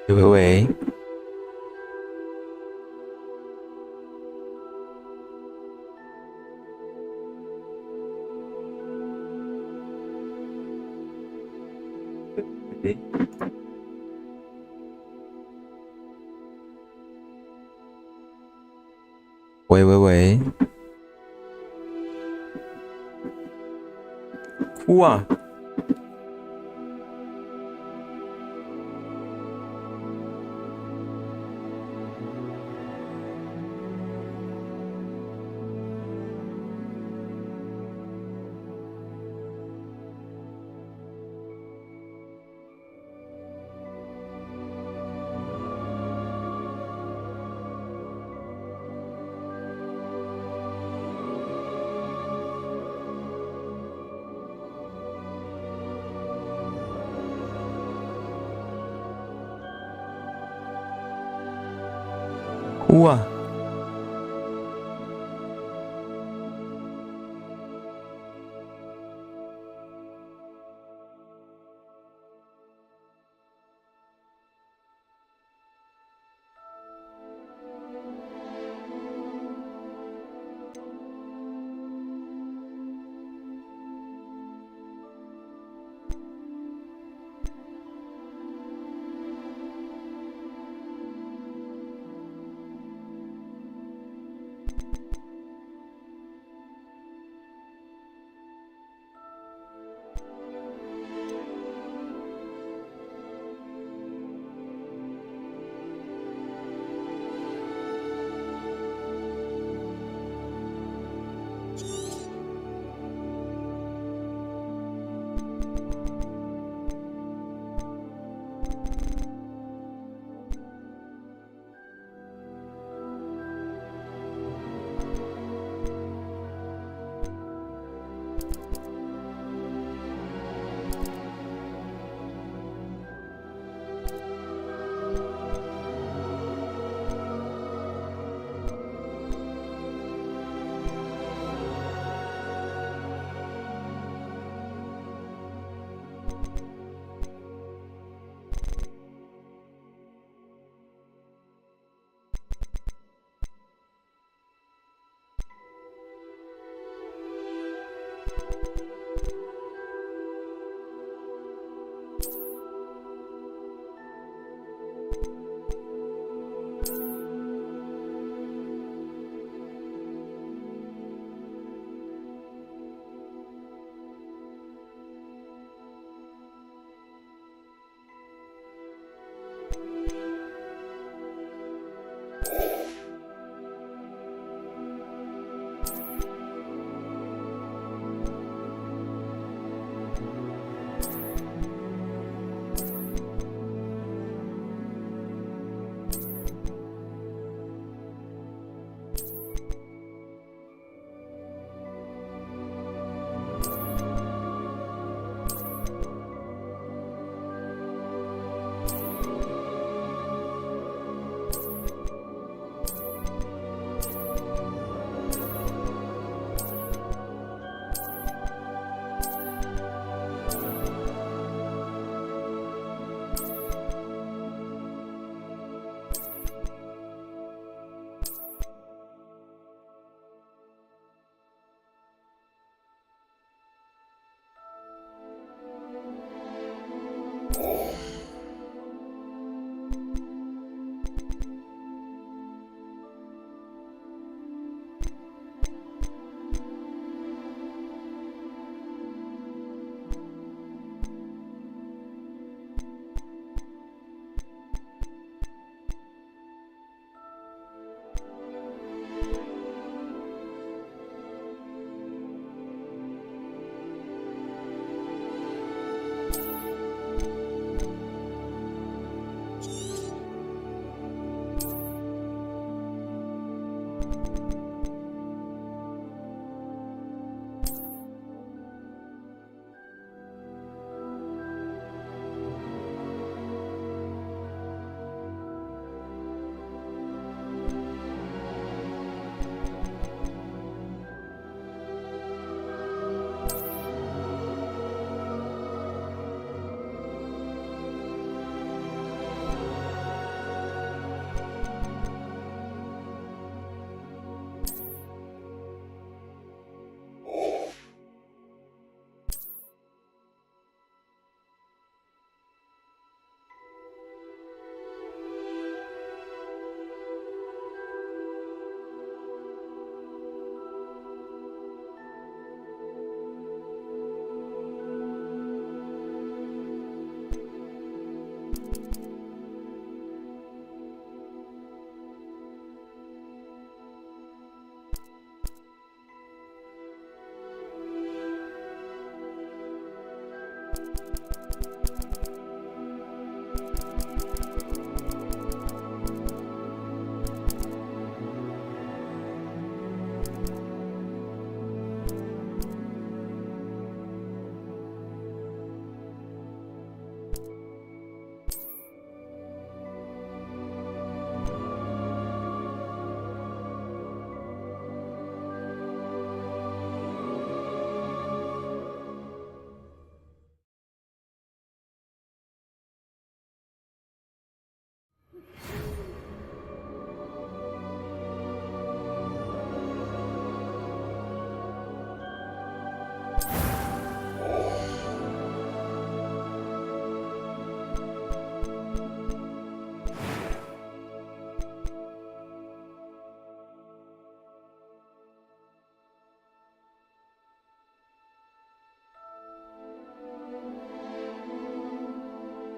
喂喂喂，喂喂喂，哭啊！哭啊！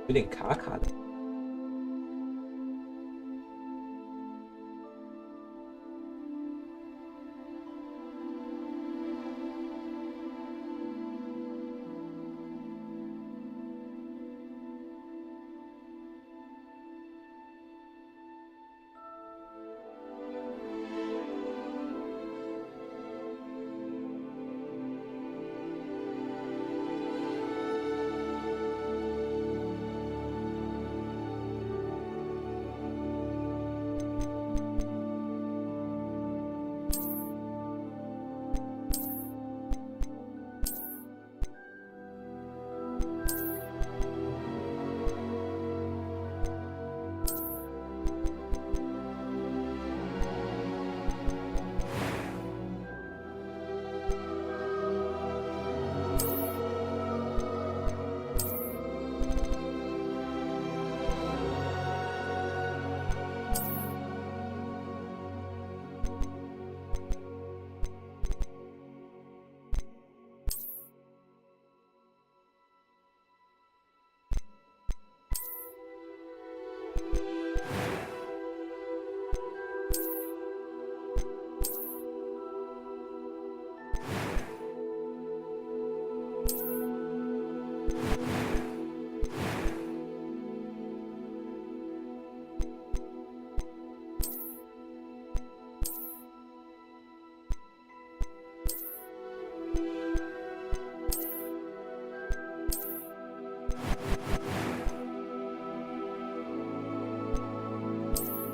有点卡卡的。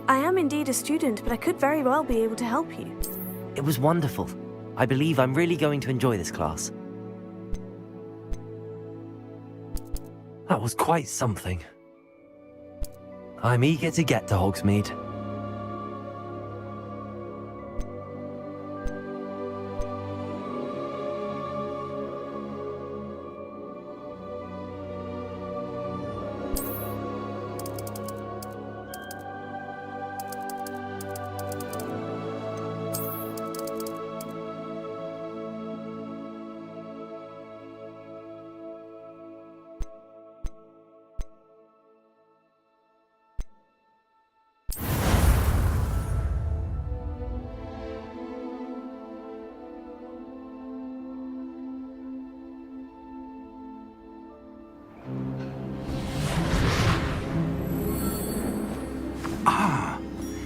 I am indeed a student, but I could very well be able to help you. It was wonderful. I believe I'm really going to enjoy this class. That was quite something. I'm eager to get to Hogsmeade.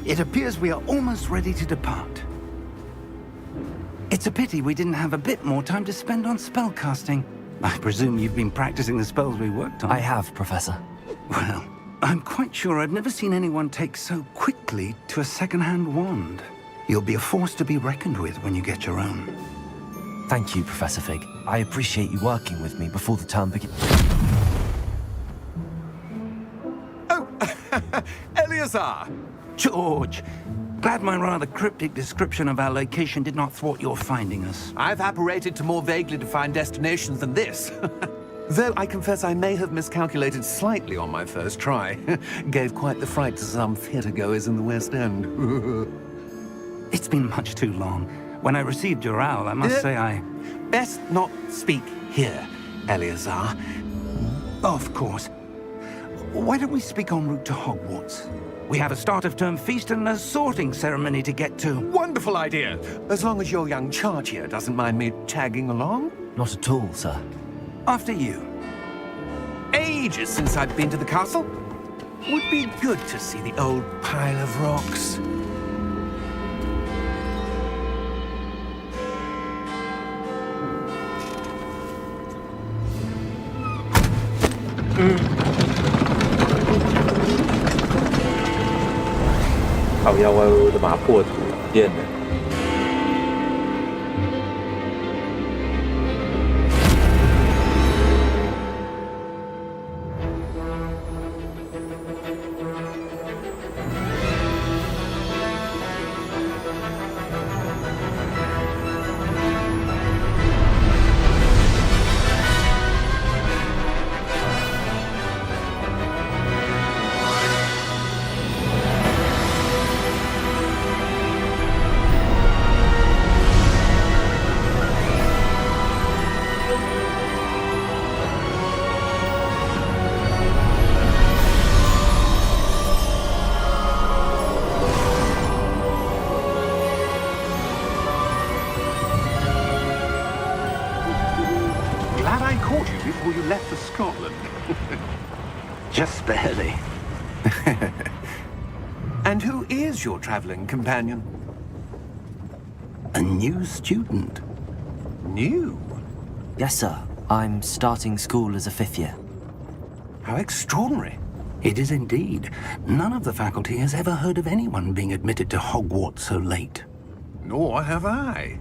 It appears we are almost ready to depart. It's a pity we didn't have a bit more time to spend on spellcasting. I presume you've been practicing the spells we worked on. I have, Professor. Well, I'm quite sure I've never seen anyone take so quickly to a second-hand wand. You'll be a force to be reckoned with when you get your own. Thank you, Professor Fig. I appreciate you working with me before the term begins. Oh, Eleazar! George, glad my rather cryptic description of our location did not thwart your finding us. I've apparated to more vaguely defined destinations than this. Though I confess I may have miscalculated slightly on my first try. Gave quite the fright to some theatre-goers in the West End. It's been much too long. When I received your owl, I must say I... Best not speak here, Eleazar. Of course. Why don't we speak en route to Hogwarts? We have a start-of-term feast and a sorting ceremony to get to. Wonderful idea! As long as your young charge here doesn't mind me tagging along. Not at all, sir. After you. Ages since I've been to the castle. Would be good to see the old pile of rocks.靠腰歪歪的把它破土变了。aboard you before you left for Scotland. Just barely. And who is your traveling companion? A new student. New? Yes, sir. I'm starting school as a 5th year. How extraordinary. It is indeed. None of the faculty has ever heard of anyone being admitted to Hogwarts so late. Nor have I.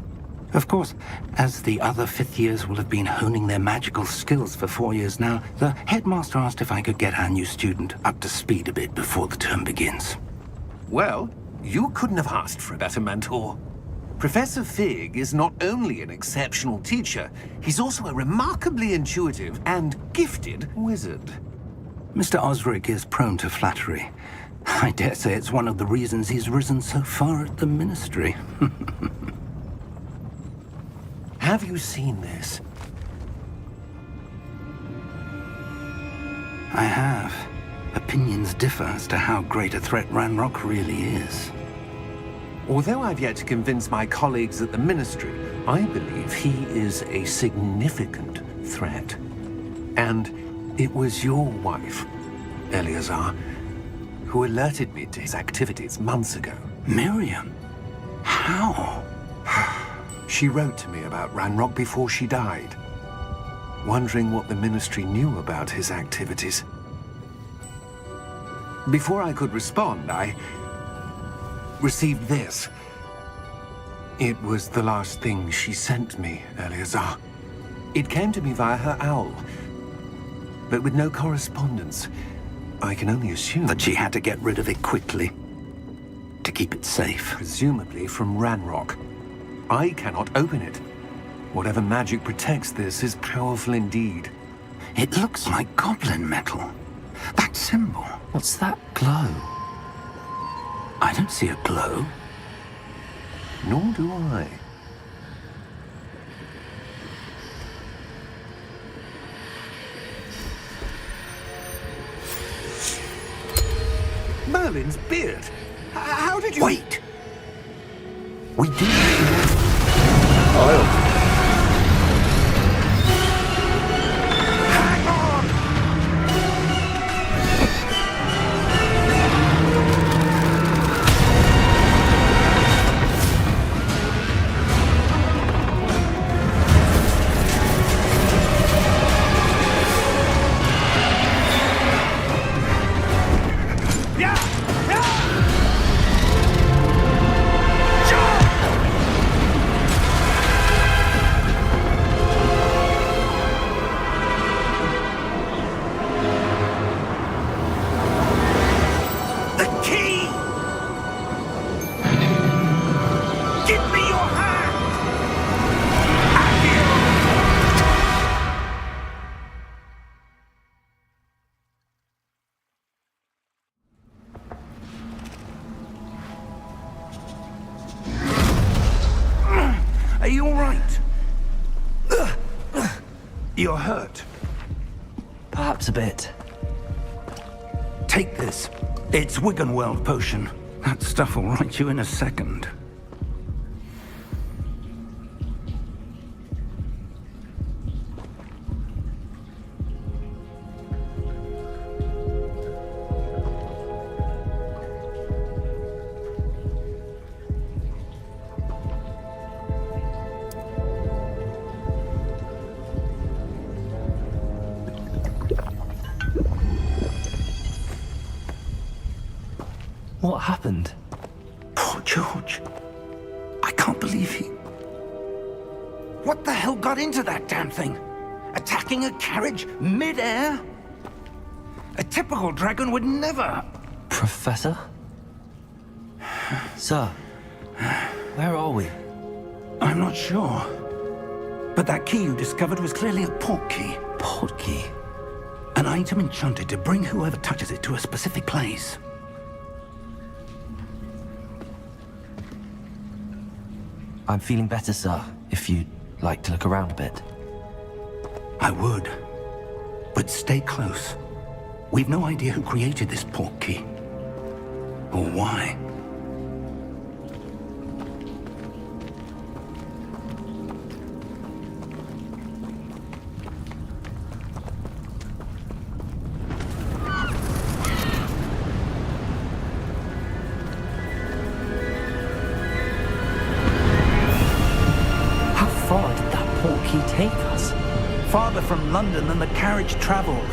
Of course, as the other 5th years will have been honing their magical skills for 4 years now, the headmaster asked if I could get our new student up to speed a bit before the term begins. Well, you couldn't have asked for a better mentor. Professor Fig is not only an exceptional teacher, he's also a remarkably intuitive and gifted wizard. Mr. Osric is prone to flattery. I dare say it's one of the reasons he's risen so far at the Ministry. Have you seen this? I have. Opinions differ as to how great a threat Ranrock really is. Although I've yet to convince my colleagues at the Ministry, I believe he is a significant threat. And it was your wife, Eleazar, who alerted me to his activities months ago. Miriam? How? She wrote to me about Ranrock before she died, wondering what the Ministry knew about his activities. Before I could respond, I received this. It was the last thing she sent me, Eleazar. It came to me via her owl, but with no correspondence. I can only assume That she had to get rid of it quickly, to keep it safe. presumably from Ranrock. I cannot open it. Whatever magic protects this is powerful indeed. It looks like goblin metal. That symbol. What's that glow? I don't see a glow. Nor do I. Merlin's beard. How did you... Wait! We do... Oh, Hang on! The key! Give me your hand! Are you all right? You're hurt. Perhaps a bit. Take this. It's Wiggenweld potion. That stuff will right you in a second. What happened? Poor George. I can't believe he... What the hell got into that damn thing? Attacking a carriage mid-air? A typical dragon would never... Professor? Sir, where are we? I'm not sure. But that key you discovered was clearly a port key. Port key? An item enchanted to bring whoever touches it to a specific place. I'm feeling better, sir, if you'd like to look around a bit. I would. But stay close. We've no idea who created this port key. Or why. he take us? Farther from London than the carriage travelled.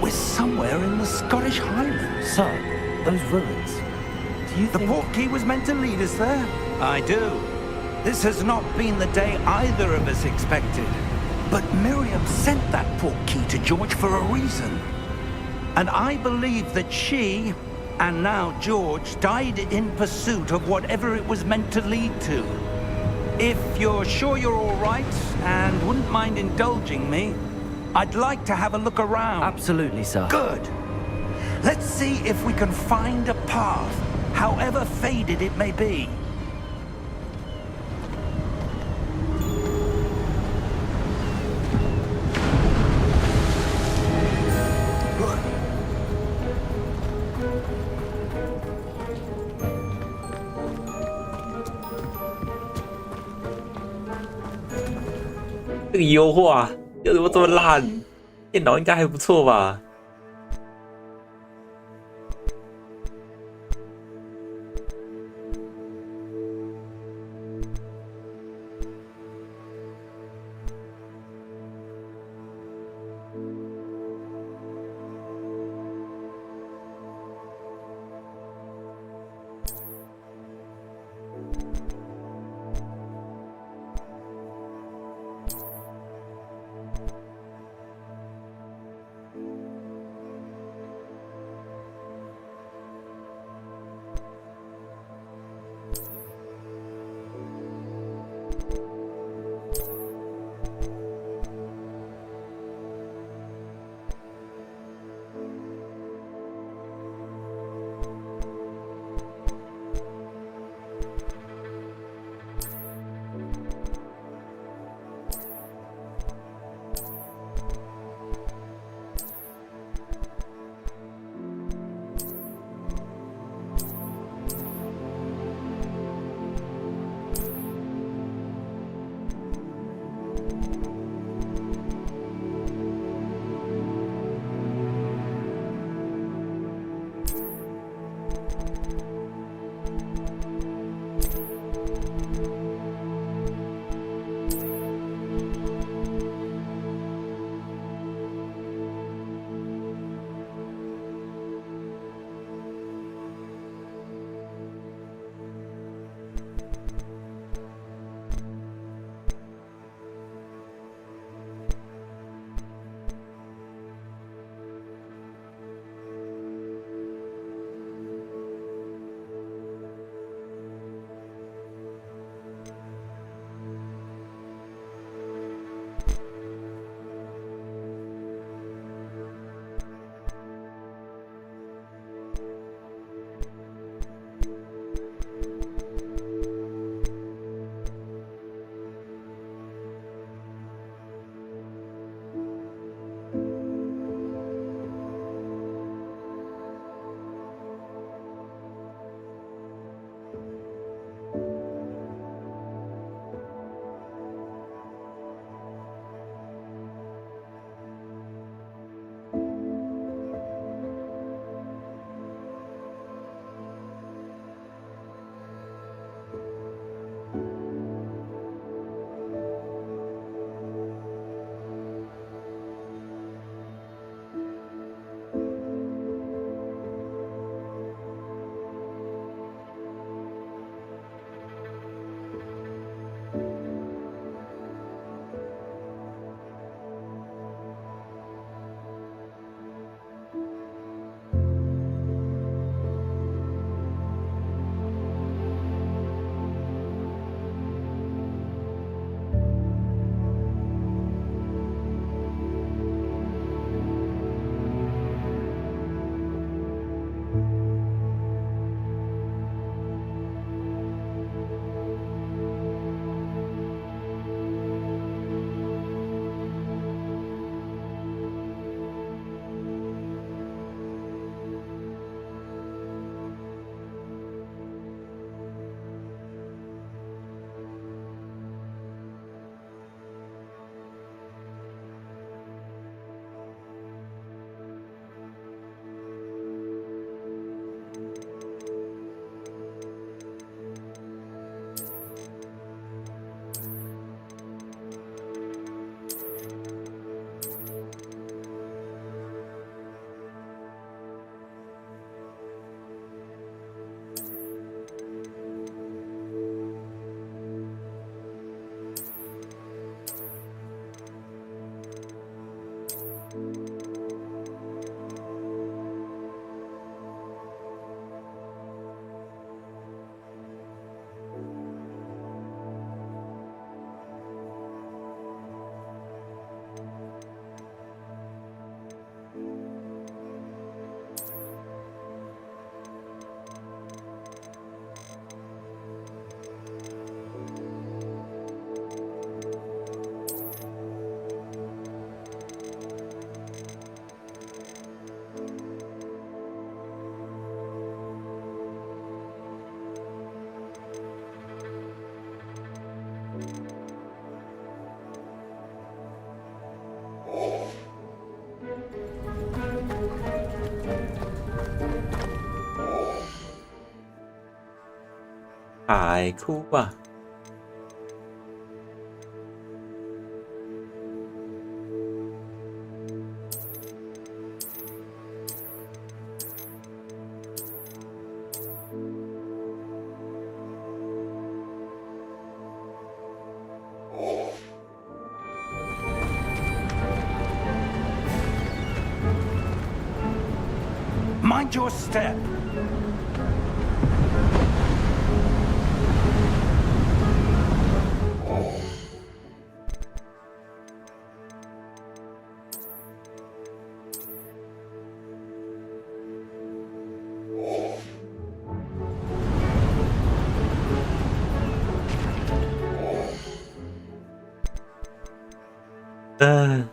We're somewhere in the Scottish Highlands. Sir, those ruins. Do you The think... portkey was meant to lead us there? I do. This has not been the day either of us expected. But Miriam sent that portkey to George for a reason. And I believe that she, and now George, died in pursuit of whatever it was meant to lead to. If you're sure you're all right, and wouldn't mind indulging me, I'd like to have a look around. Absolutely, sir. Good. Let's see if we can find a path, however faded it may be. Good. 这个优化有什么这么烂？电脑应该还不错吧？海哭啊！Mind your step. Uh.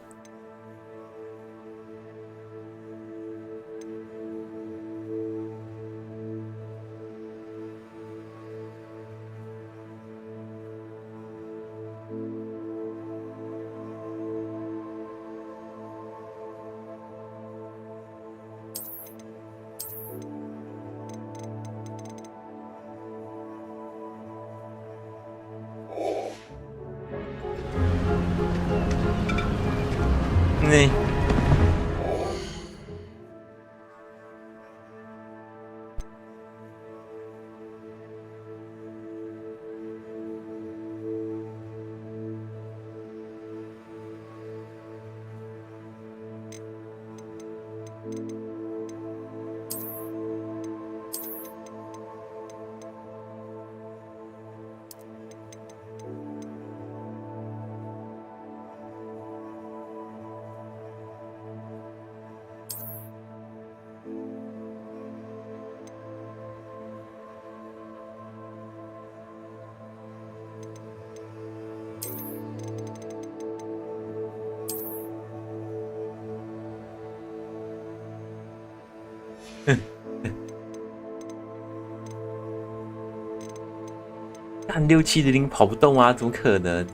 那干6700跑不动啊，怎么可能？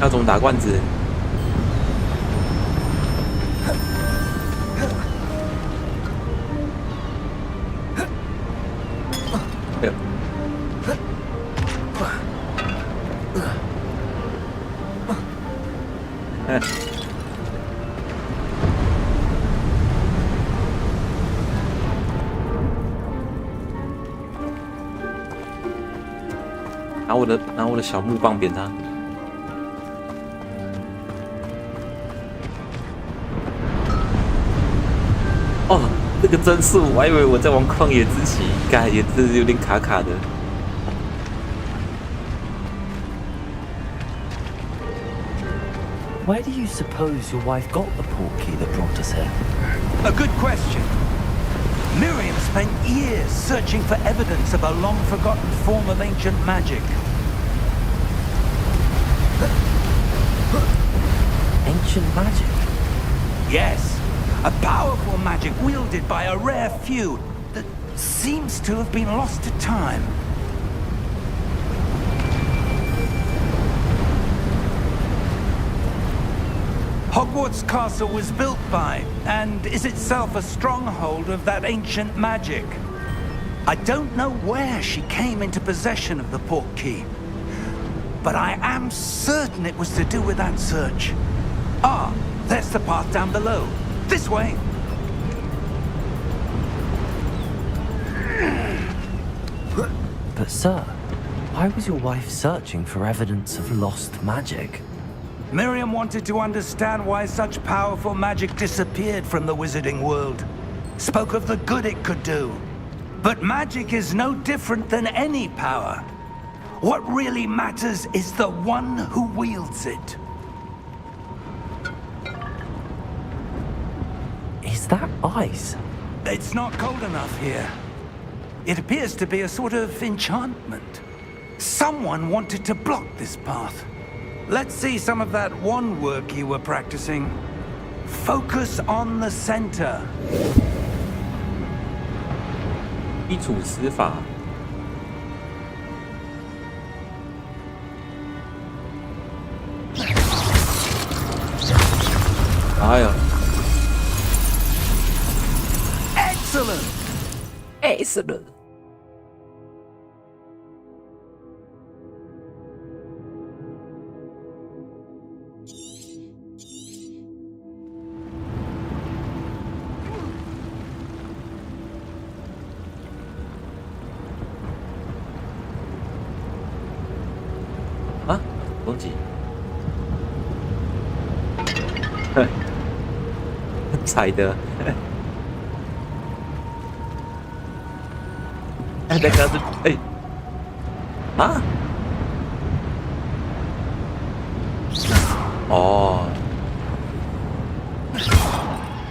要怎么打罐子？哎呦！拿我的小木棒扁他。哦，这个帧数，我还以为我在玩旷野之息，干也真是有点卡卡的。Where do you suppose your wife got the portkey that brought us here? A good question. Miriam spent years searching for evidence of a long-forgotten form of ancient magic. Ancient magic? Yes, a powerful magic wielded by a rare few that seems to have been lost to time. Hogwarts Castle was built by, and is itself a stronghold of that ancient magic. I don't know where she came into possession of the portkey, but I am certain it was to do with that search. Ah, there's the path down below. This way. But sir, why was your wife searching for evidence of lost magic? Miriam wanted to understand why such powerful magic disappeared from the wizarding world. Spoke of the good it could do. But magic is no different than any power. What really matters is the one who wields it. Is that ice? It's not cold enough here. It appears to be a sort of enchantment. Someone wanted to block this path. Let's see some of that wand work you were practicing. Focus on the center. 基础施法。哎呦 Excellent! ，excellent！啊，攻击！踩的。哎，那个是哎，啊？哦，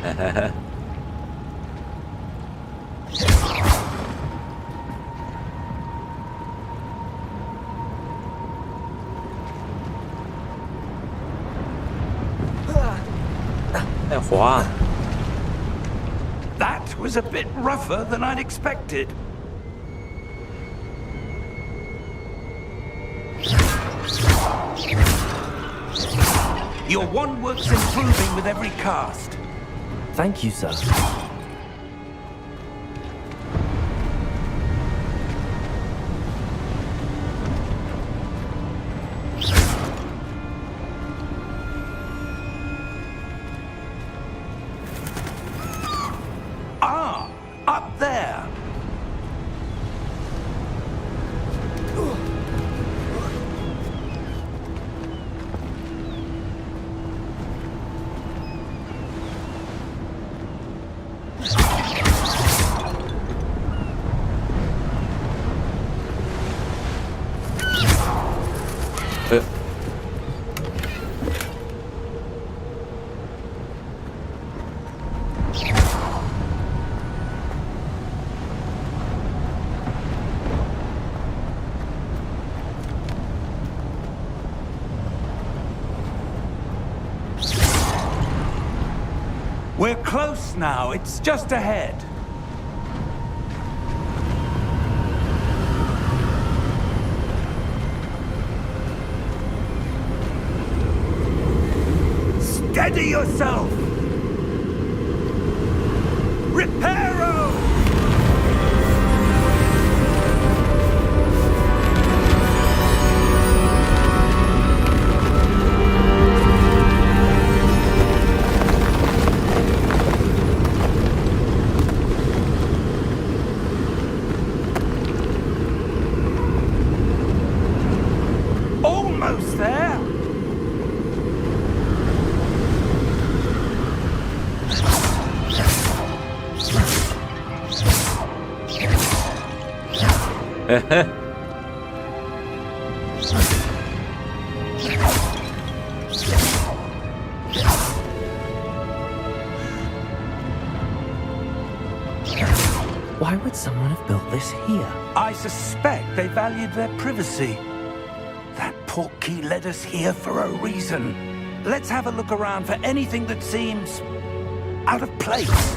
嘿嘿嘿。哎，滑！ That was a bit rougher than I'd expected. Your wand work's improving with every cast. Thank you, sir. Ah, up there. We're close now. It's just ahead. Steady yourself! Reparo! Almost there! Why would someone have built this here? I suspect they valued their privacy. That portkey led us here for a reason. Let's have a look around for anything that seems out of place.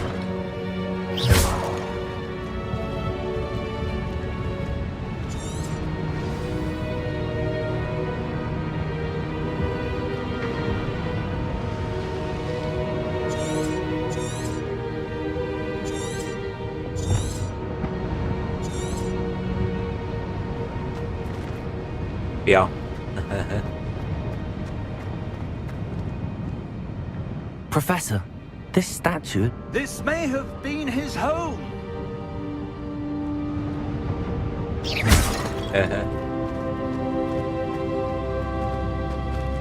不要。Professor, this statue. This may have been his home.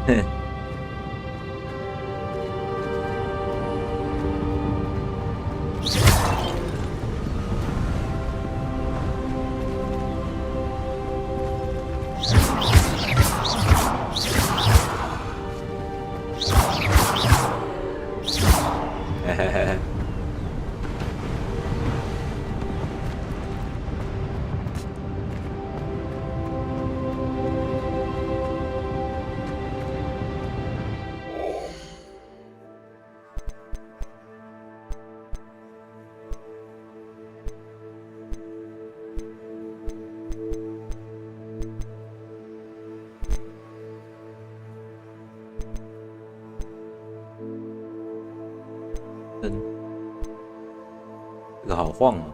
哼。这个好晃啊！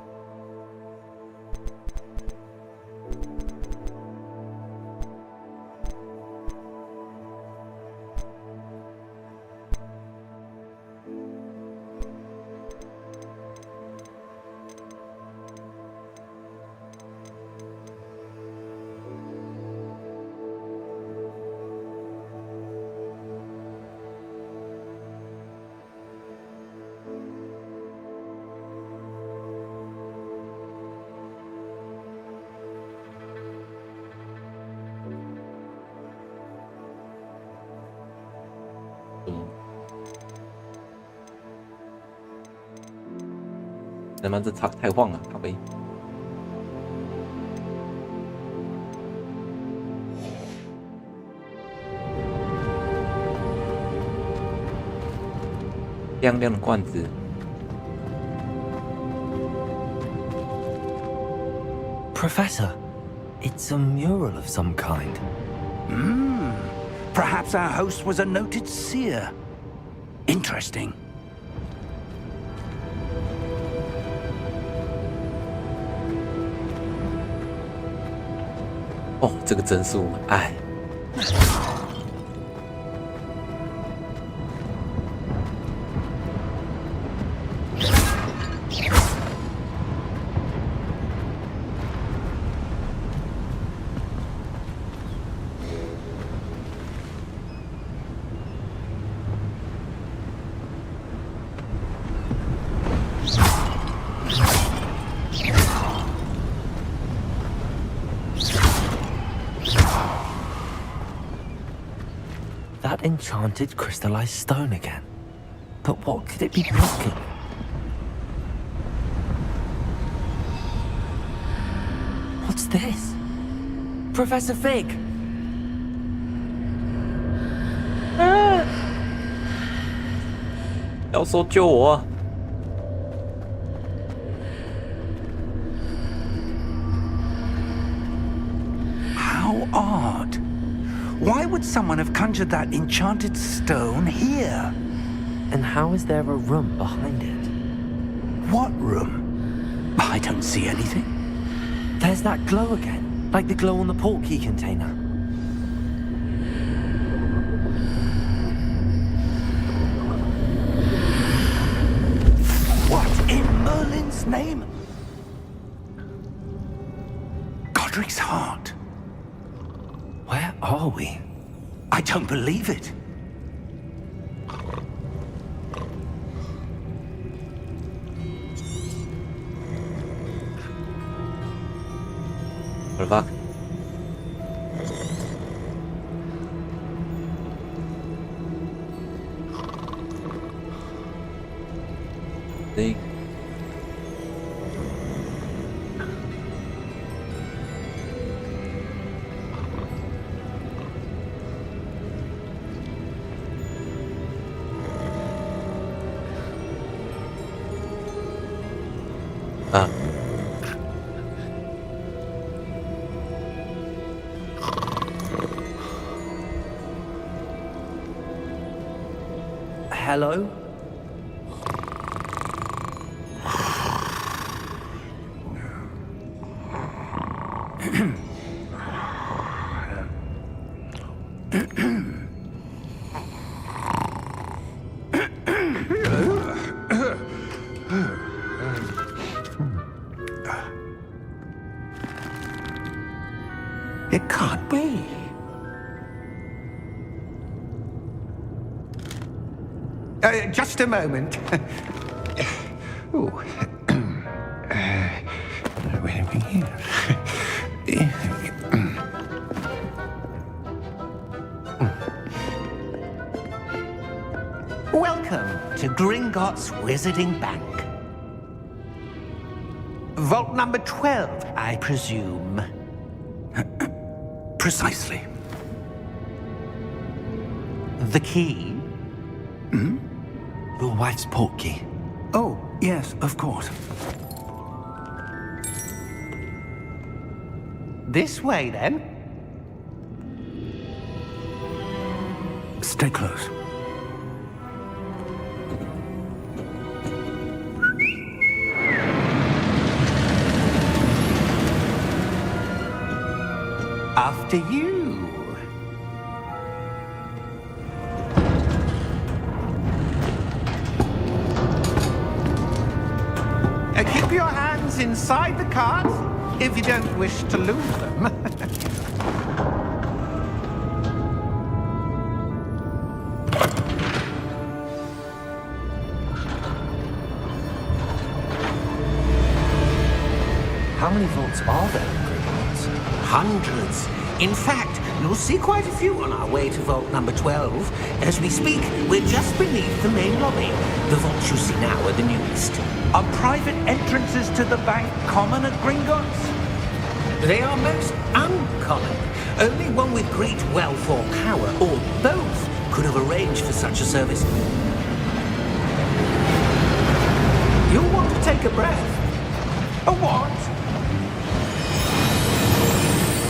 他妈这太晃了，咖啡。亮亮的罐子。Professor, it's a mural of some kind. Perhaps our host was a noted seer. Interesting. 哦，这个帧数，哎。That enchanted crystallized stone again. But what could it be blocking? What's this? Professor Fig! 要说救我！ How odd. Why would someone have conjured that enchanted stone here? And how is there a room behind it? What room? I don't see anything. There's that glow again, like the glow on the portkey container. What in Merlin's name? Godric's heart. Where are we? I don't believe it. What the fuck? See? Ah. Hello? be? Just a moment. Ooh. Where are we here? Welcome to Gringotts Wizarding Bank. Vault number 12, I presume. Precisely. The key? Your wife's portkey. Oh, yes, of course. This way, then. Stay close. After you. Keep your hands inside the cart if you don't wish to lose them. How many vaults are there in Gringotts? Hundreds. In fact, you'll see quite a few on our way to vault number 12. As we speak, we're just beneath the main lobby. The vaults you see now are the newest. Are private entrances to the bank common at Gringotts? They are most uncommon. Only one with great wealth or power, or both, could have arranged for such a service. You'll want to take a breath. A what?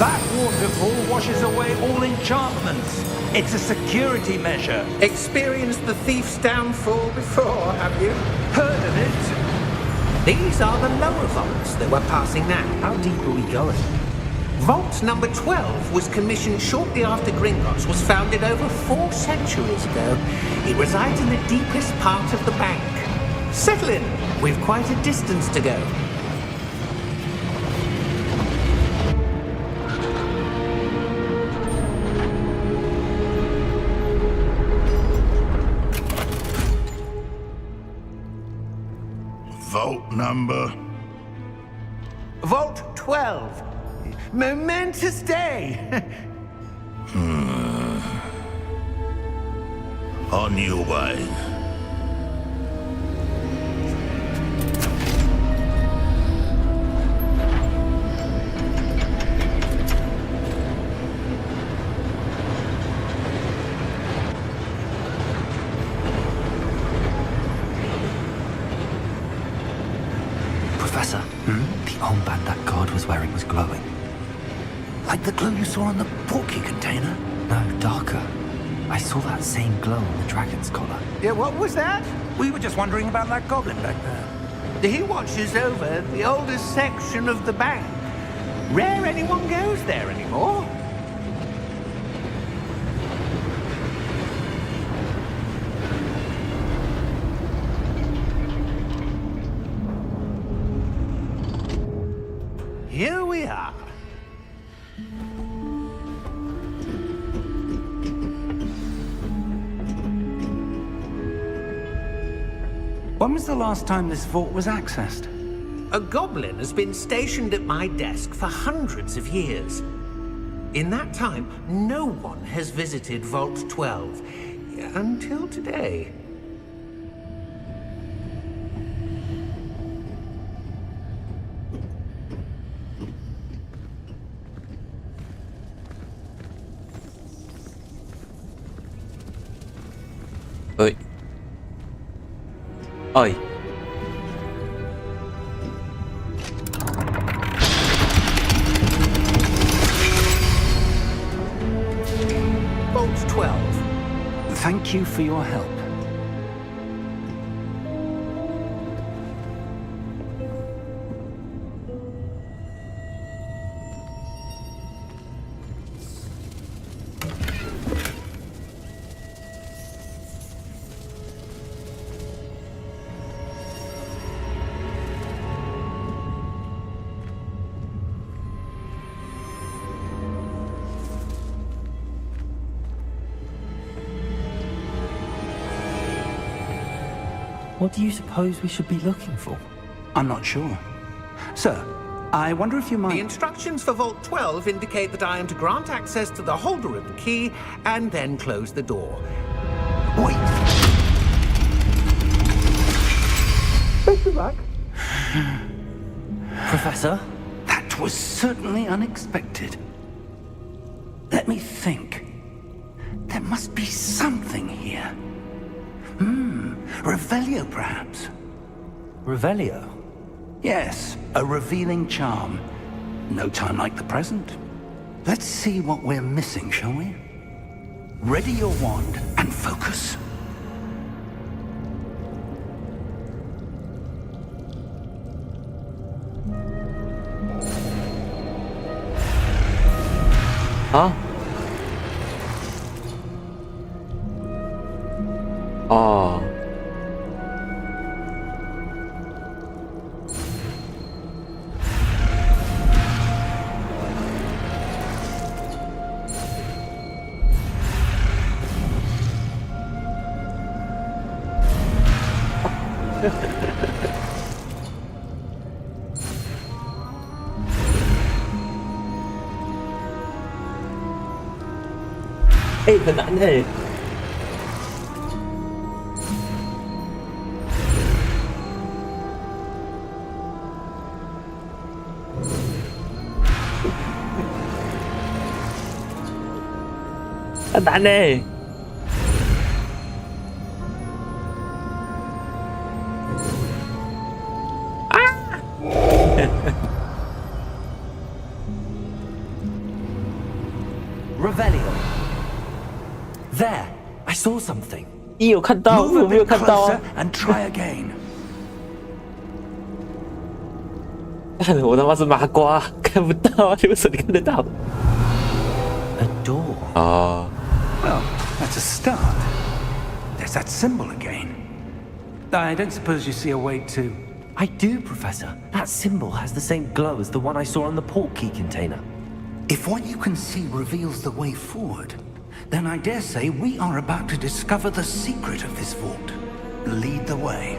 That waterfall washes away all enchantments. It's a security measure. Experienced the thief's downfall before, have you? Heard of it? These are the lower vaults that we're passing now. How deep are we going? Vault number 12 was commissioned shortly after Gringotts was founded over 4 centuries ago. It resides in the deepest part of the bank. Settle in. We've quite a distance to go. Vault number? Vault 12. Momentous day. On your way. Professor, the armband that guard was wearing was glowing. Like the glow you saw on the portkey container? No, darker. I saw that same glow on the dragon's collar. Yeah, what was that? We were just wondering about that goblin back there. He watches over the oldest section of the bank. Rare anyone goes there anymore. Here we are. When was the last time this vault was accessed? A goblin has been stationed at my desk for hundreds of years. In that time, no one has visited Vault 12. Until today. Oi. Oi. Vault 12. Thank you for your help. What do you suppose we should be looking for? I'm not sure. Sir, I wonder if you The might... instructions for Vault 12 indicate that I am to grant access to the holder of the key and then close the door. Wait! Professor? That was certainly unexpected. Let me think. There must be something here. Revelio, perhaps? Revelio? Yes, a revealing charm. No time like the present. Let's see what we're missing, shall we? Ready your wand and focus. Huh? Oh. Ê, 很难哎。很难哎。Revelio. There, I saw something. 你有看到？ Move 我 a 没有 bit 看到 closer 啊！ and try again. 我他妈是麻瓜，看不到啊！为什么你看得到？ A door. 哦， Well, that's a start. There's that symbol again. I don't suppose you see a way to... I do, Professor. That symbol has the same glow as the one I saw on the port key container. If what you can see reveals the way forward, then I dare say we are about to discover the secret of this vault. Lead the way.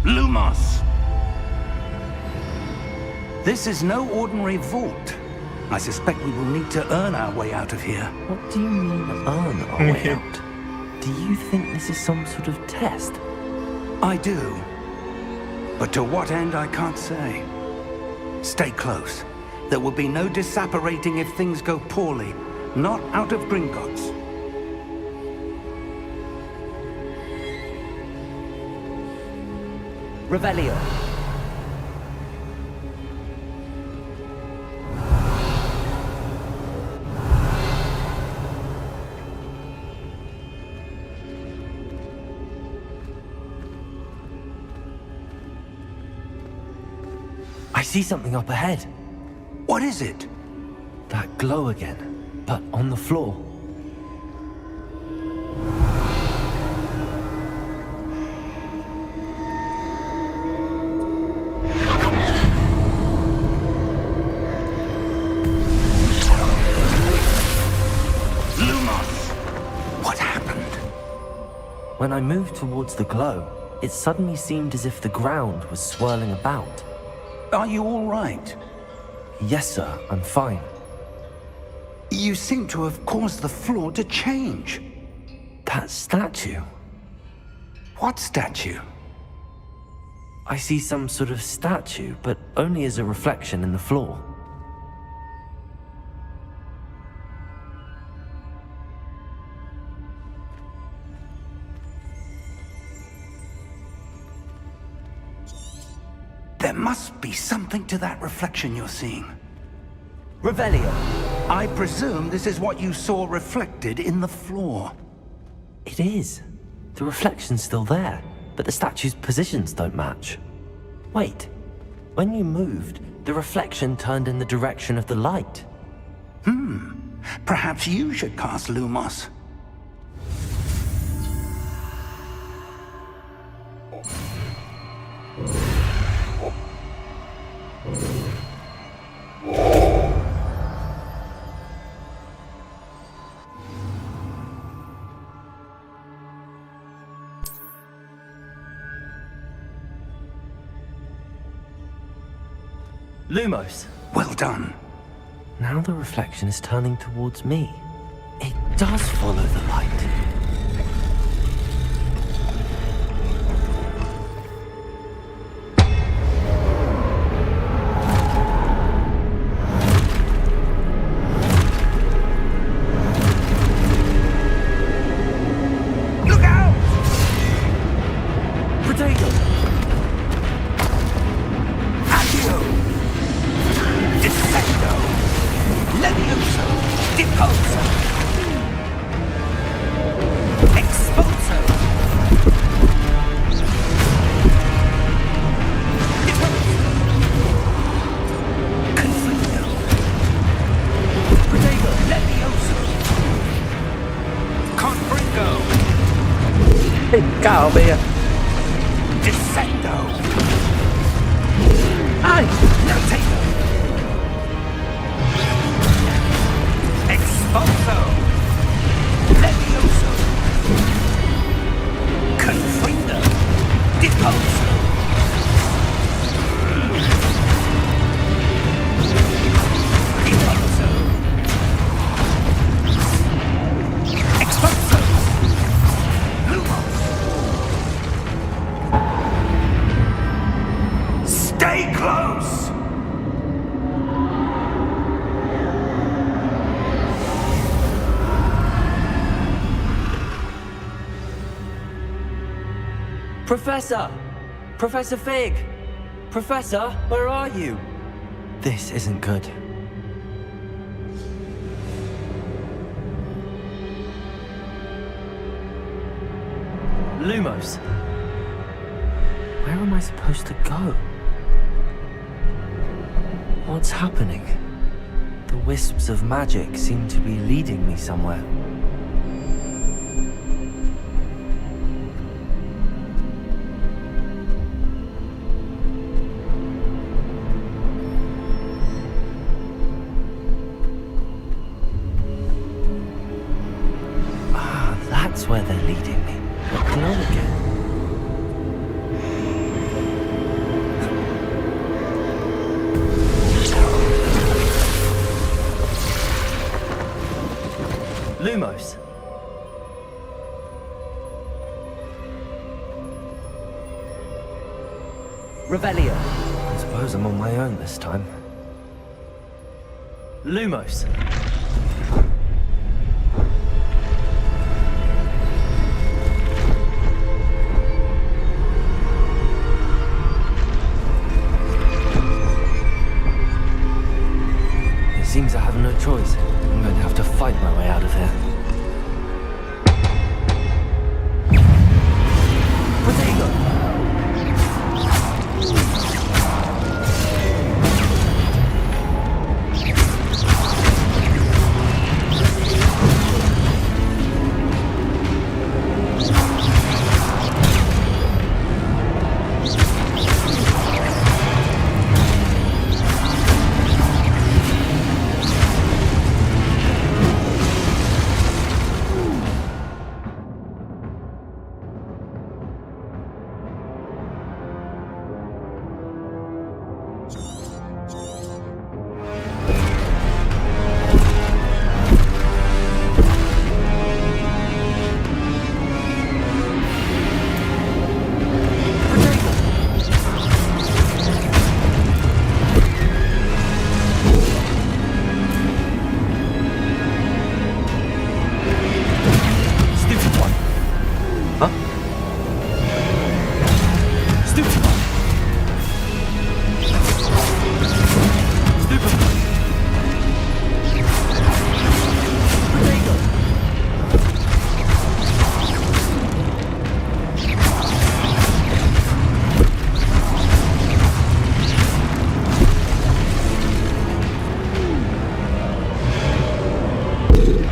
Lumos! This is no ordinary vault. I suspect we will need to earn our way out of here. What do you mean, earn our way out? Do you think this is some sort of test? I do. But to what end, I can't say. Stay close. There will be no disapparating if things go poorly. Not out of Gringotts. Revelio. I see something up ahead. What is it? That glow again, but on the floor. Lumos! What happened? When I moved towards the glow, it suddenly seemed as if the ground was swirling about. Are you all right? Yes, sir, I'm fine. You seem to have caused the floor to change. That statue. What statue? I see some sort of statue, but only as a reflection in the floor. There must be something to that reflection you're seeing. Revelio. I presume this is what you saw reflected in the floor. It is. The reflection's still there, but the statue's positions don't match. Wait. When you moved, the reflection turned in the direction of the light. Perhaps you should cast Lumos. Lumos. Well done. Now the reflection is turning towards me. It does follow the light. Look out! Potato! Accio! Dissecto! Levioso! Deposo! Expulso! Deposo! Confringo! Potato! Levioso! Confringo! เฮ้ยกล้าเอาไปอ่ะ Dissecto! ไอ้ Notato! Expulso! Levioso! Confringo! Deposo! Deposo! Expulso! Lumos! Stay close! Professor! Professor Fig! Professor, where are you? This isn't good. Lumos. Where am I supposed to go? What's happening? The wisps of magic seem to be leading me somewhere. Ah, that's where they're leading me. Glow again. Lumos. Revelio. I suppose I'm on my own this time. Lumos. It seems I have no choice. I'm going to have to fight my way out of here. Potato!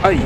Ay.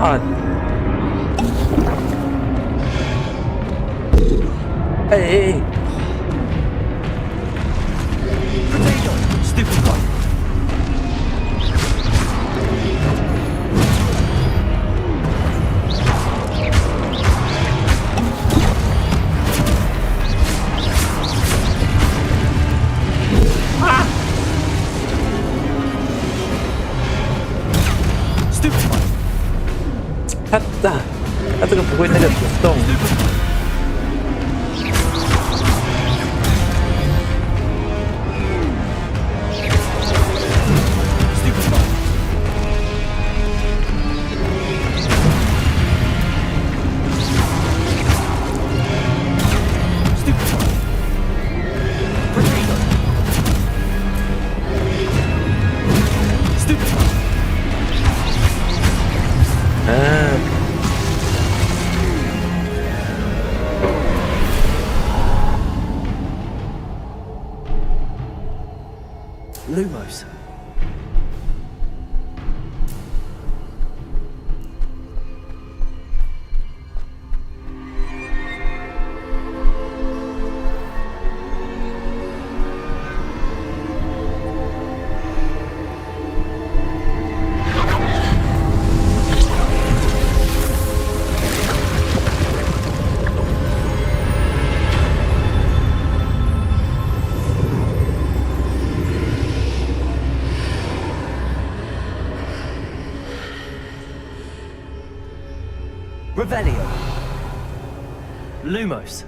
god！ 哎 Stupid one. Stupid one. 他这个不会那个动。 Lumos. Revelio. Lumos.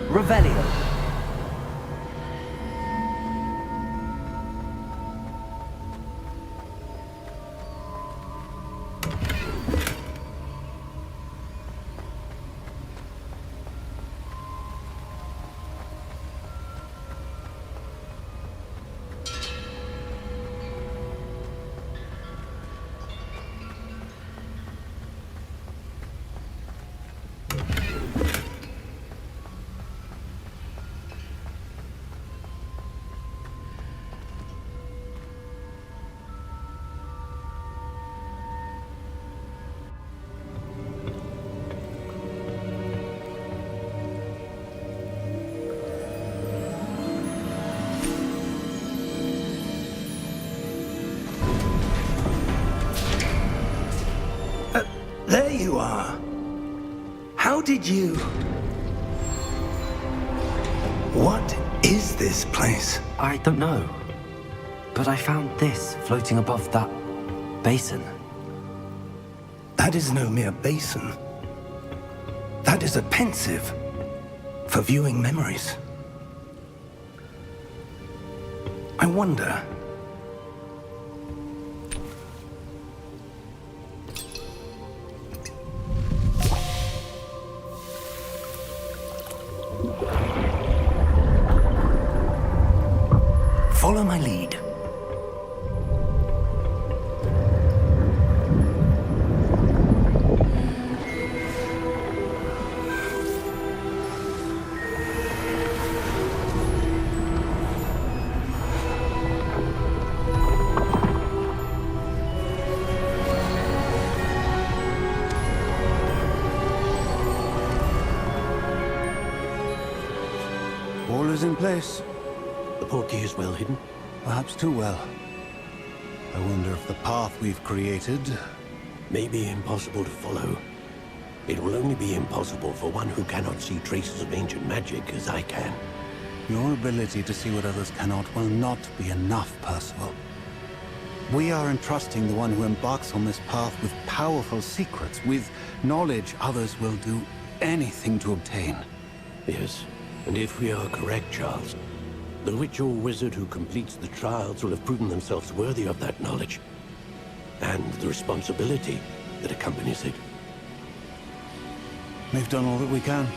Revelio. There you are. How did you... What is this place? I don't know. But I found this floating above that basin. That is no mere basin. That is a pensive for viewing memories. I wonder... Follow my lead. All is in place. The portkey is well hidden. Perhaps too well. I wonder if the path we've created... May be impossible to follow. It will only be impossible for one who cannot see traces of ancient magic as I can. Your ability to see what others cannot will not be enough, Percival. We are entrusting the one who embarks on this path with powerful secrets, with knowledge others will do anything to obtain. Yes, and if we are correct, Charles, the witch or wizard who completes the trials will have proven themselves worthy of that knowledge, and the responsibility that accompanies it. We've done all that we can.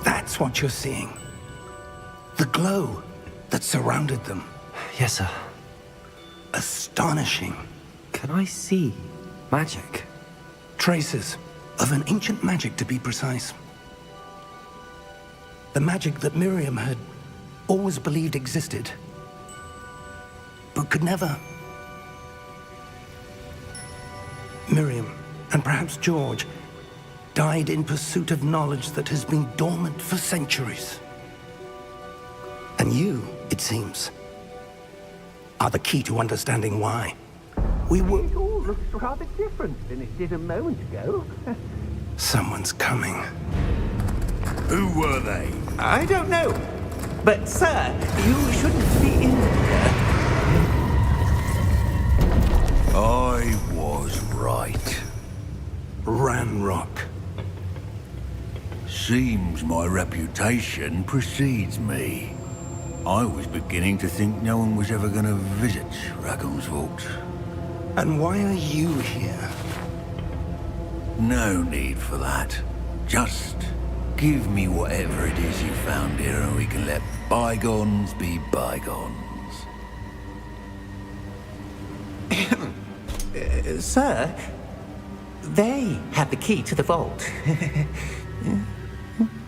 That's That's what you're seeing. The glow that surrounded them. Yes, sir. Astonishing. Can I see magic? Traces of an ancient magic, to be precise. The magic that Miriam had always believed existed, but could never. Miriam, and perhaps George, died in pursuit of knowledge that has been dormant for centuries. And you, it seems, are the key to understanding why. We were... It all looks rather different than it did a moment ago. Someone's coming. Who were they? I don't know. But, sir, you shouldn't be in here. I was right. Ranrock. Seems my reputation precedes me. I was beginning to think no one was ever going to visit Rackham's vault. And why are you here? No need for that. Just give me whatever it is you found here and we can let bygones be bygones. Sir, they have the key to the vault.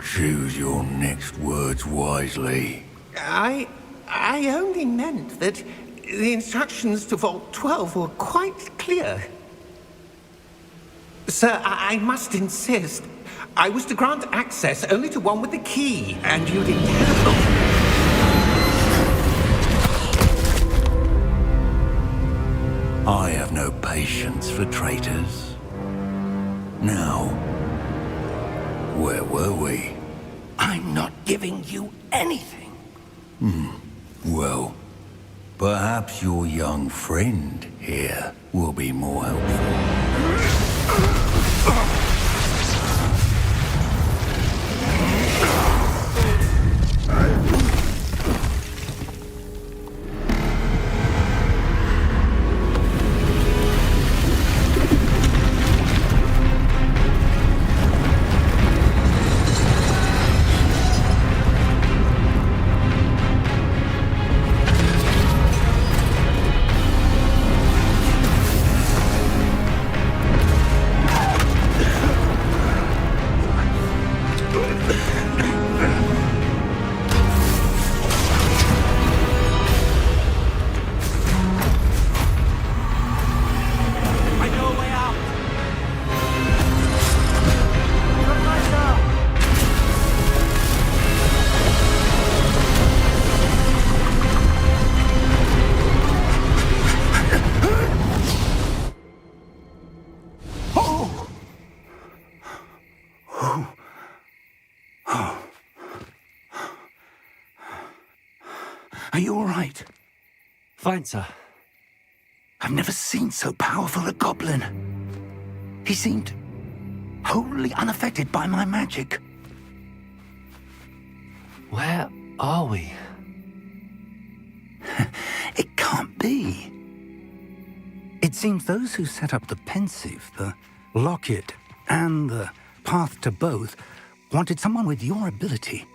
Choose your next words wisely. I only meant that the instructions to Vault 12 were quite clear. Sir, I must insist. I was to grant access only to one with the key, and you didn't have I have no patience for traitors. Now, where were we? I'm not giving you anything. Well, perhaps your young friend here will be more helpful. Are you all right? Fine, sir. I've never seen so powerful a goblin. He seemed wholly unaffected by my magic. Where are we? It can't be. It seems those who set up the pensive, the locket, and the path to both wanted someone with your ability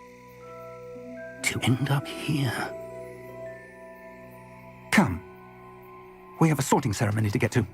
to end up here. Come. We have a sorting ceremony to get to.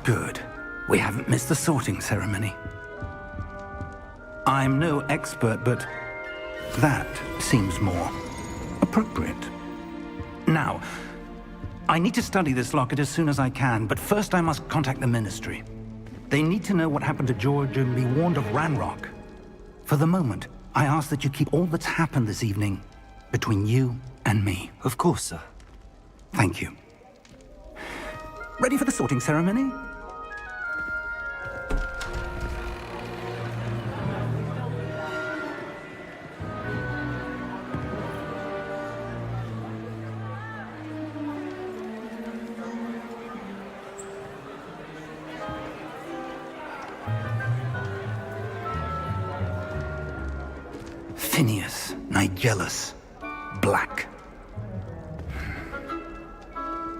Good. We haven't missed the sorting ceremony. I'm no expert, but that seems more appropriate. Now, I need to study this locket as soon as I can, but first I must contact the Ministry. They need to know what happened to George and be warned of Ranrock. For the moment, I ask that you keep all that's happened this evening between you and me. Of course, sir. Thank you. Ready for the sorting ceremony? Phineas, Nigellus, Black.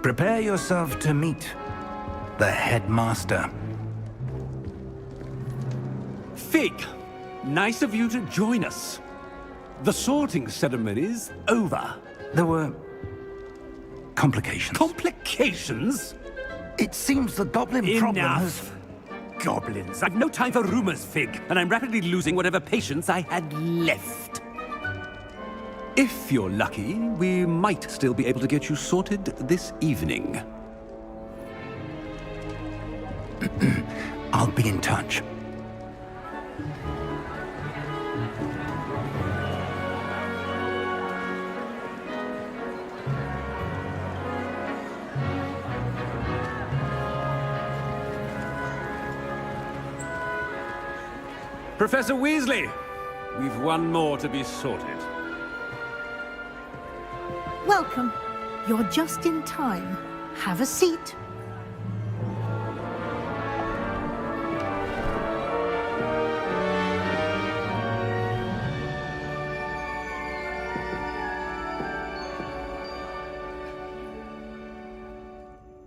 Prepare yourself to meet the headmaster. Fig, nice of you to join us. The sorting ceremony's over. There were complications. Complications? It seems the goblin problem has... Enough. Goblins. I've no time for rumors, Fig, and I'm rapidly losing whatever patience I had left. If you're lucky, we might still be able to get you sorted this evening. I'll be in touch. Professor Weasley, we've one more to be sorted. Welcome. You're just in time. Have a seat.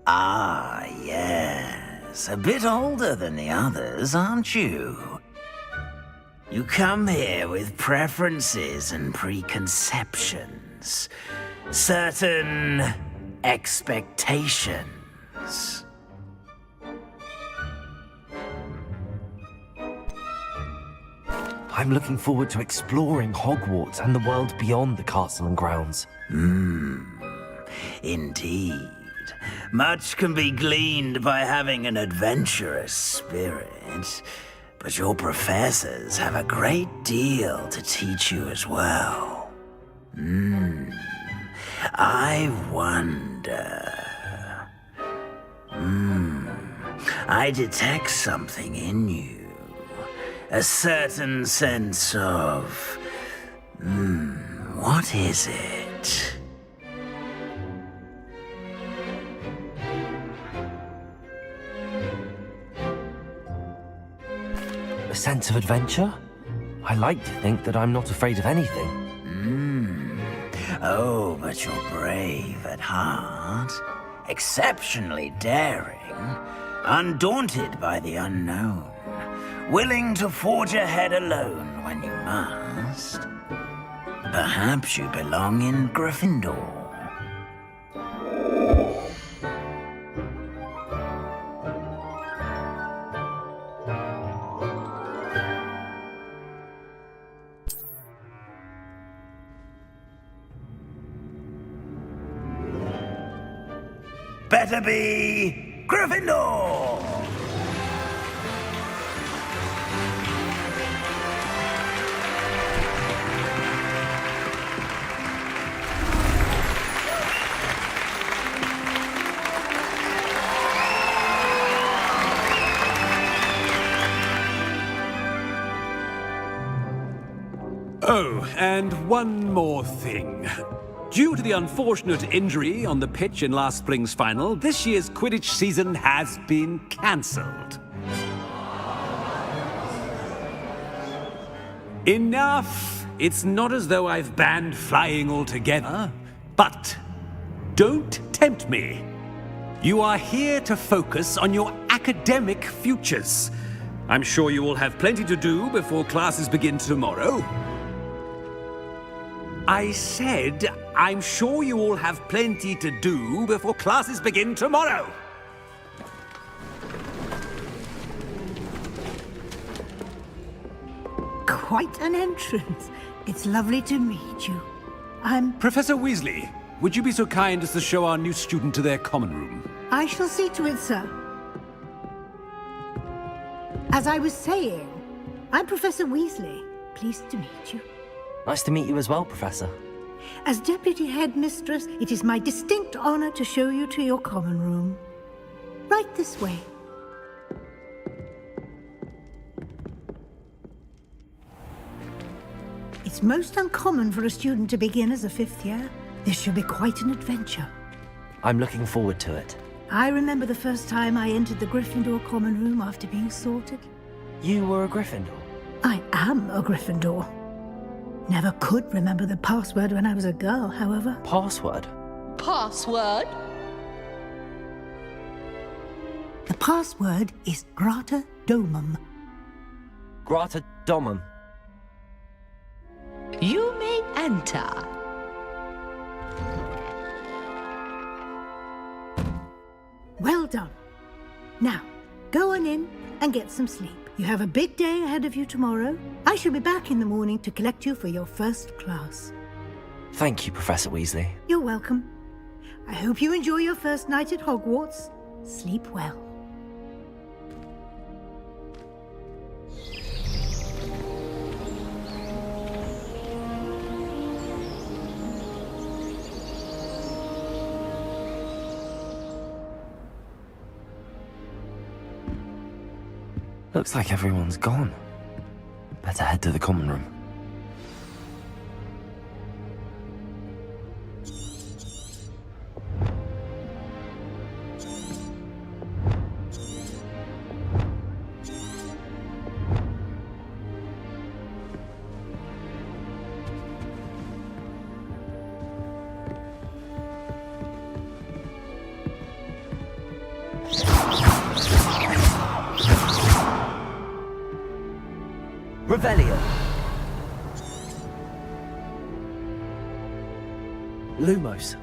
Ah, yes. A bit older than the others, aren't you? You come here with preferences and preconceptions. Certain expectations. I'm looking forward to exploring Hogwarts and the world beyond the castle and grounds. Indeed. Much can be gleaned by having an adventurous spirit, but your professors have a great deal to teach you as well. I wonder... I detect something in you. A certain sense of... what is it? A sense of adventure? I like to think that I'm not afraid of anything. Oh, but you're brave at heart. Exceptionally daring. Undaunted by the unknown. Willing to forge ahead alone when you must. Perhaps you belong in Gryffindor. Better be Gryffindor! Oh, and one more thing. Due to the unfortunate injury on the pitch in last spring's final, this year's Quidditch season has been cancelled. Enough! It's not as though I've banned flying altogether, but don't tempt me. You are here to focus on your academic futures. I'm sure you will have plenty to do before classes begin tomorrow. I said, I'm sure you all have plenty to do before classes begin tomorrow. quite an entrance. It's lovely to meet you. I'm... Professor Weasley, would you be so kind as to show our new student to their common room? I shall see to it, sir. As I was saying, I'm Professor Weasley. Pleased to meet you. Nice to meet you as well, Professor. As Deputy Headmistress, it is my distinct honor to show you to your common room. Right this way. It's most uncommon for a student to begin as a 5th year. This should be quite an adventure. I'm looking forward to it. I remember the first time I entered the Gryffindor common room after being sorted. You were a Gryffindor? I am a Gryffindor. Never could remember the password when I was a girl, however. Password? Password? The password is Grata Domum. Grata Domum. You may enter. Well done. Now, go on in and get some sleep. You have a big day ahead of you tomorrow. I shall be back in the morning to collect you for your first class. Thank you, Professor Weasley. You're welcome. I hope you enjoy your first night at Hogwarts. Sleep well. Looks like everyone's gone. Better head to the common room. Revelio. Lumos.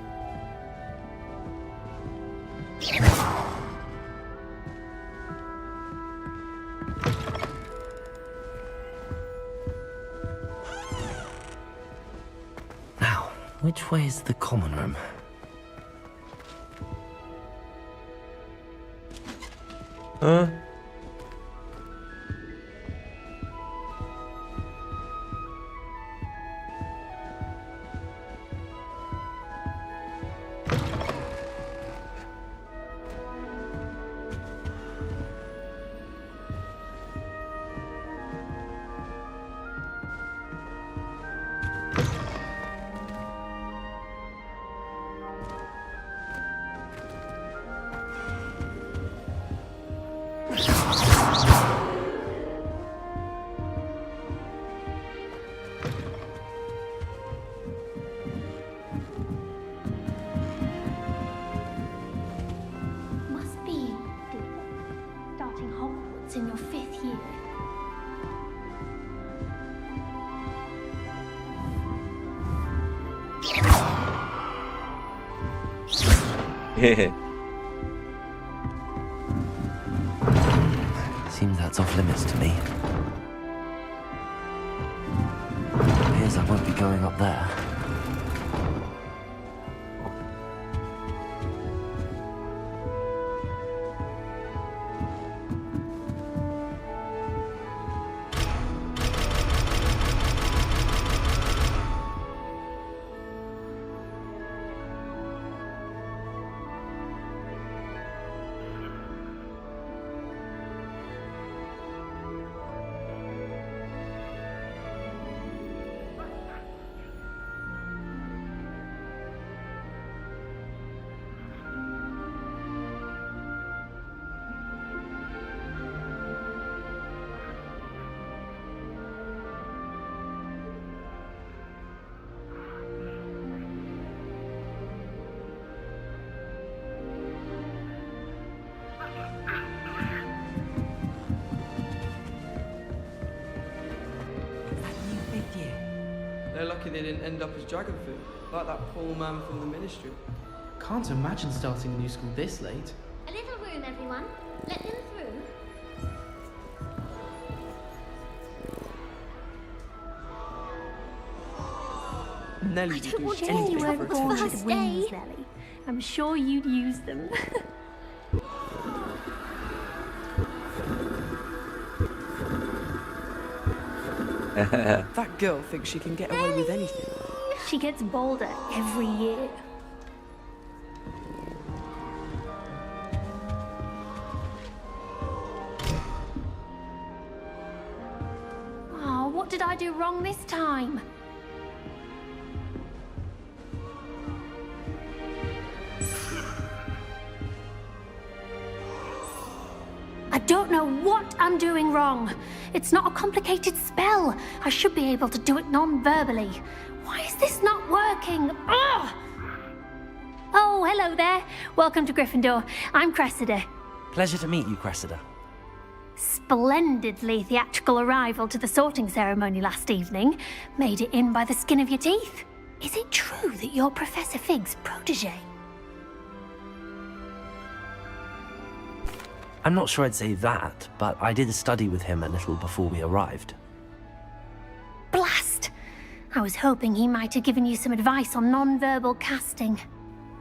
Now, which way is the common room? Huh? Must be starting Hogwarts in your 5th year. Seems that's off limits to me. Appears I won't be going up there. They're lucky they didn't end up as Dragonfoot, like that poor man from the Ministry. Can't imagine starting a new school this late. A little room, everyone. Let them through. Nelly I would don't do want to anything anywhere for born attention. with wings, Nelly. I'm sure you'd use them. That girl thinks she can get away with anything. She gets bolder every year. Oh, what did I do wrong this time? I don't know what I'm doing wrong. It's not a complicated spell. I should be able to do it non-verbally. Why is this not working? Ugh! Oh, hello there. Welcome to Gryffindor. I'm Cressida. Pleasure to meet you, Cressida. Splendidly theatrical arrival to the sorting ceremony last evening. Made it in by the skin of your teeth. Is it true that you're Professor Fig's protege? I'm not sure I'd say that, but I did study with him a little before we arrived. Blast! I was hoping he might have given you some advice on non-verbal casting.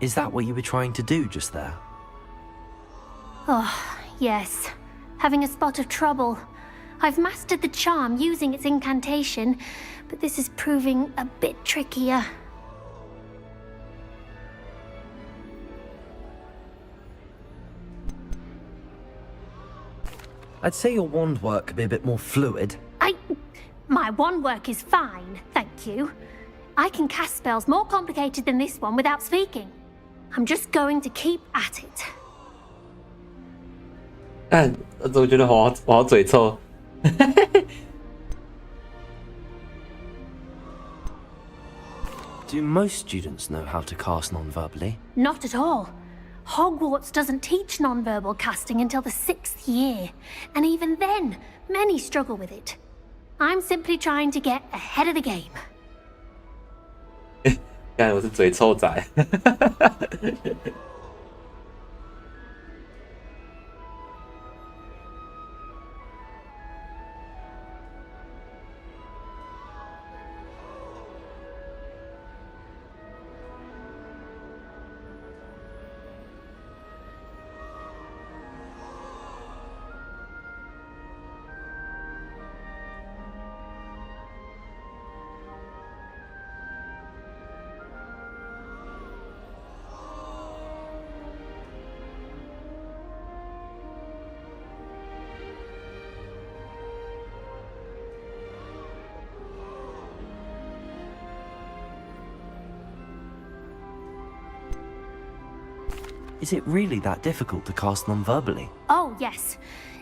Is that what you were trying to do just there? Oh, yes. Having a spot of trouble. I've mastered the charm using its incantation, but this is proving a bit trickier. I'd say your wand work could be a bit more fluid. My wand work is fine, thank you. I can cast spells more complicated than this one without speaking. I'm just going to keep at it. 但我觉得我好嘴臭。Do most students know how to cast non-verbally? Not at all. Hogwarts doesn't teach non-verbal casting until the 6th year, and even then, many struggle with it. I'm simply trying to get ahead of the game. 看我是嘴臭仔。Is it really that difficult to cast non-verbally? Oh, yes.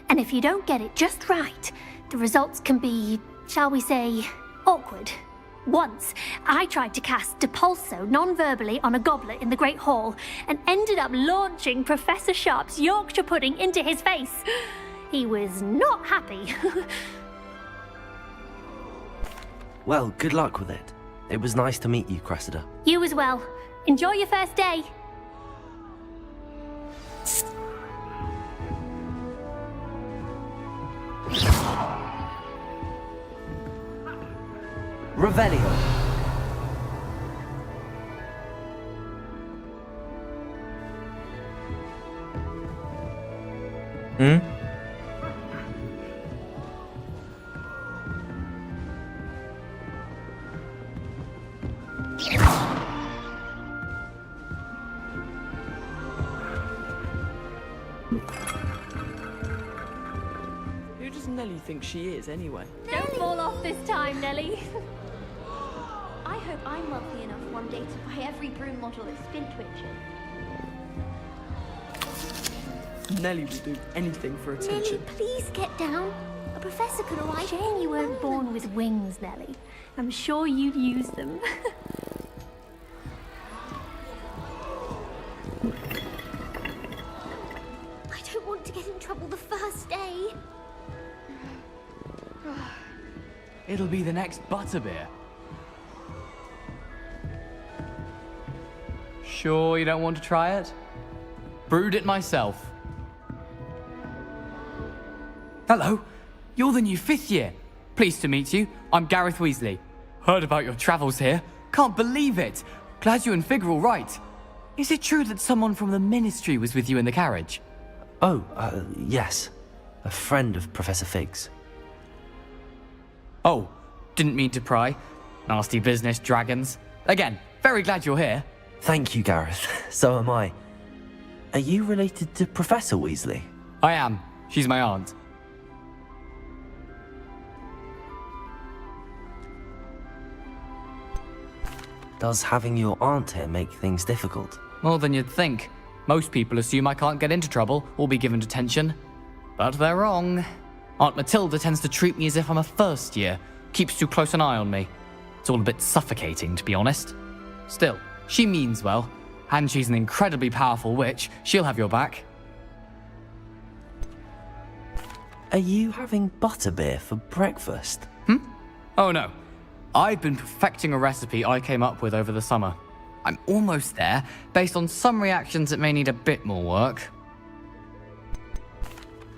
And if you don't get it just right, the results can be, shall we say, awkward. Once, I tried to cast Depulso non-verbally on a goblet in the Great Hall and ended up launching Professor Sharp's Yorkshire pudding into his face. He was not happy. Well, good luck with it. It was nice to meet you, Cressida. You as well. Enjoy your first day. Revelio. Who does Nelly think she is, anyway? Don't fall off this time, Nelly. I hope I'm wealthy enough one day to buy every broom model at Spintwitches. Nelly will do anything for attention. Nelly, please get down. A professor could arrive. Shame you weren't born with wings, Nelly. I'm sure you'd use them. I don't want to get in trouble the first day. It'll be the next butterbeer. Sure you don't want to try it? Brewed it myself. Hello, you're the new 5th year. Pleased to meet you. I'm Gareth Weasley. Heard about your travels here. Can't believe it! Glad you and Fig are all right. Is it true that someone from the Ministry was with you in the carriage? Oh, yes. A friend of Professor Fig's. Oh, didn't mean to pry. Nasty business, dragons. Again, very glad you're here. Thank you, Gareth. So am I. Are you related to Professor Weasley? I am. She's my aunt. Does having your aunt here make things difficult? More than you'd think. Most people assume I can't get into trouble or be given detention. But they're wrong. Aunt Matilda tends to treat me as if I'm a first year, keeps too close an eye on me. It's all a bit suffocating, to be honest. Still, she means well, and she's an incredibly powerful witch. She'll have your back. Are you having butterbeer for breakfast? Oh no. I've been perfecting a recipe I came up with over the summer. I'm almost there, based on some reactions that may need a bit more work.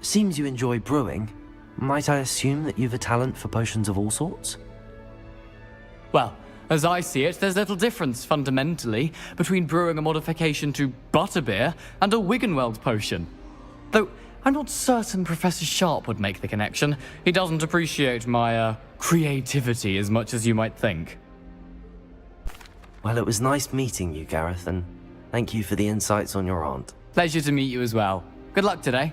Seems you enjoy brewing. Might I assume that you've a talent for potions of all sorts? Well, as I see it, there's little difference, fundamentally, between brewing a modification to butterbeer and a Wiggenweld potion. Though, I'm not certain Professor Sharp would make the connection. He doesn't appreciate my, creativity as much as you might think. Well, it was nice meeting you, Gareth, and thank you for the insights on your aunt. Pleasure to meet you as well. Good luck today.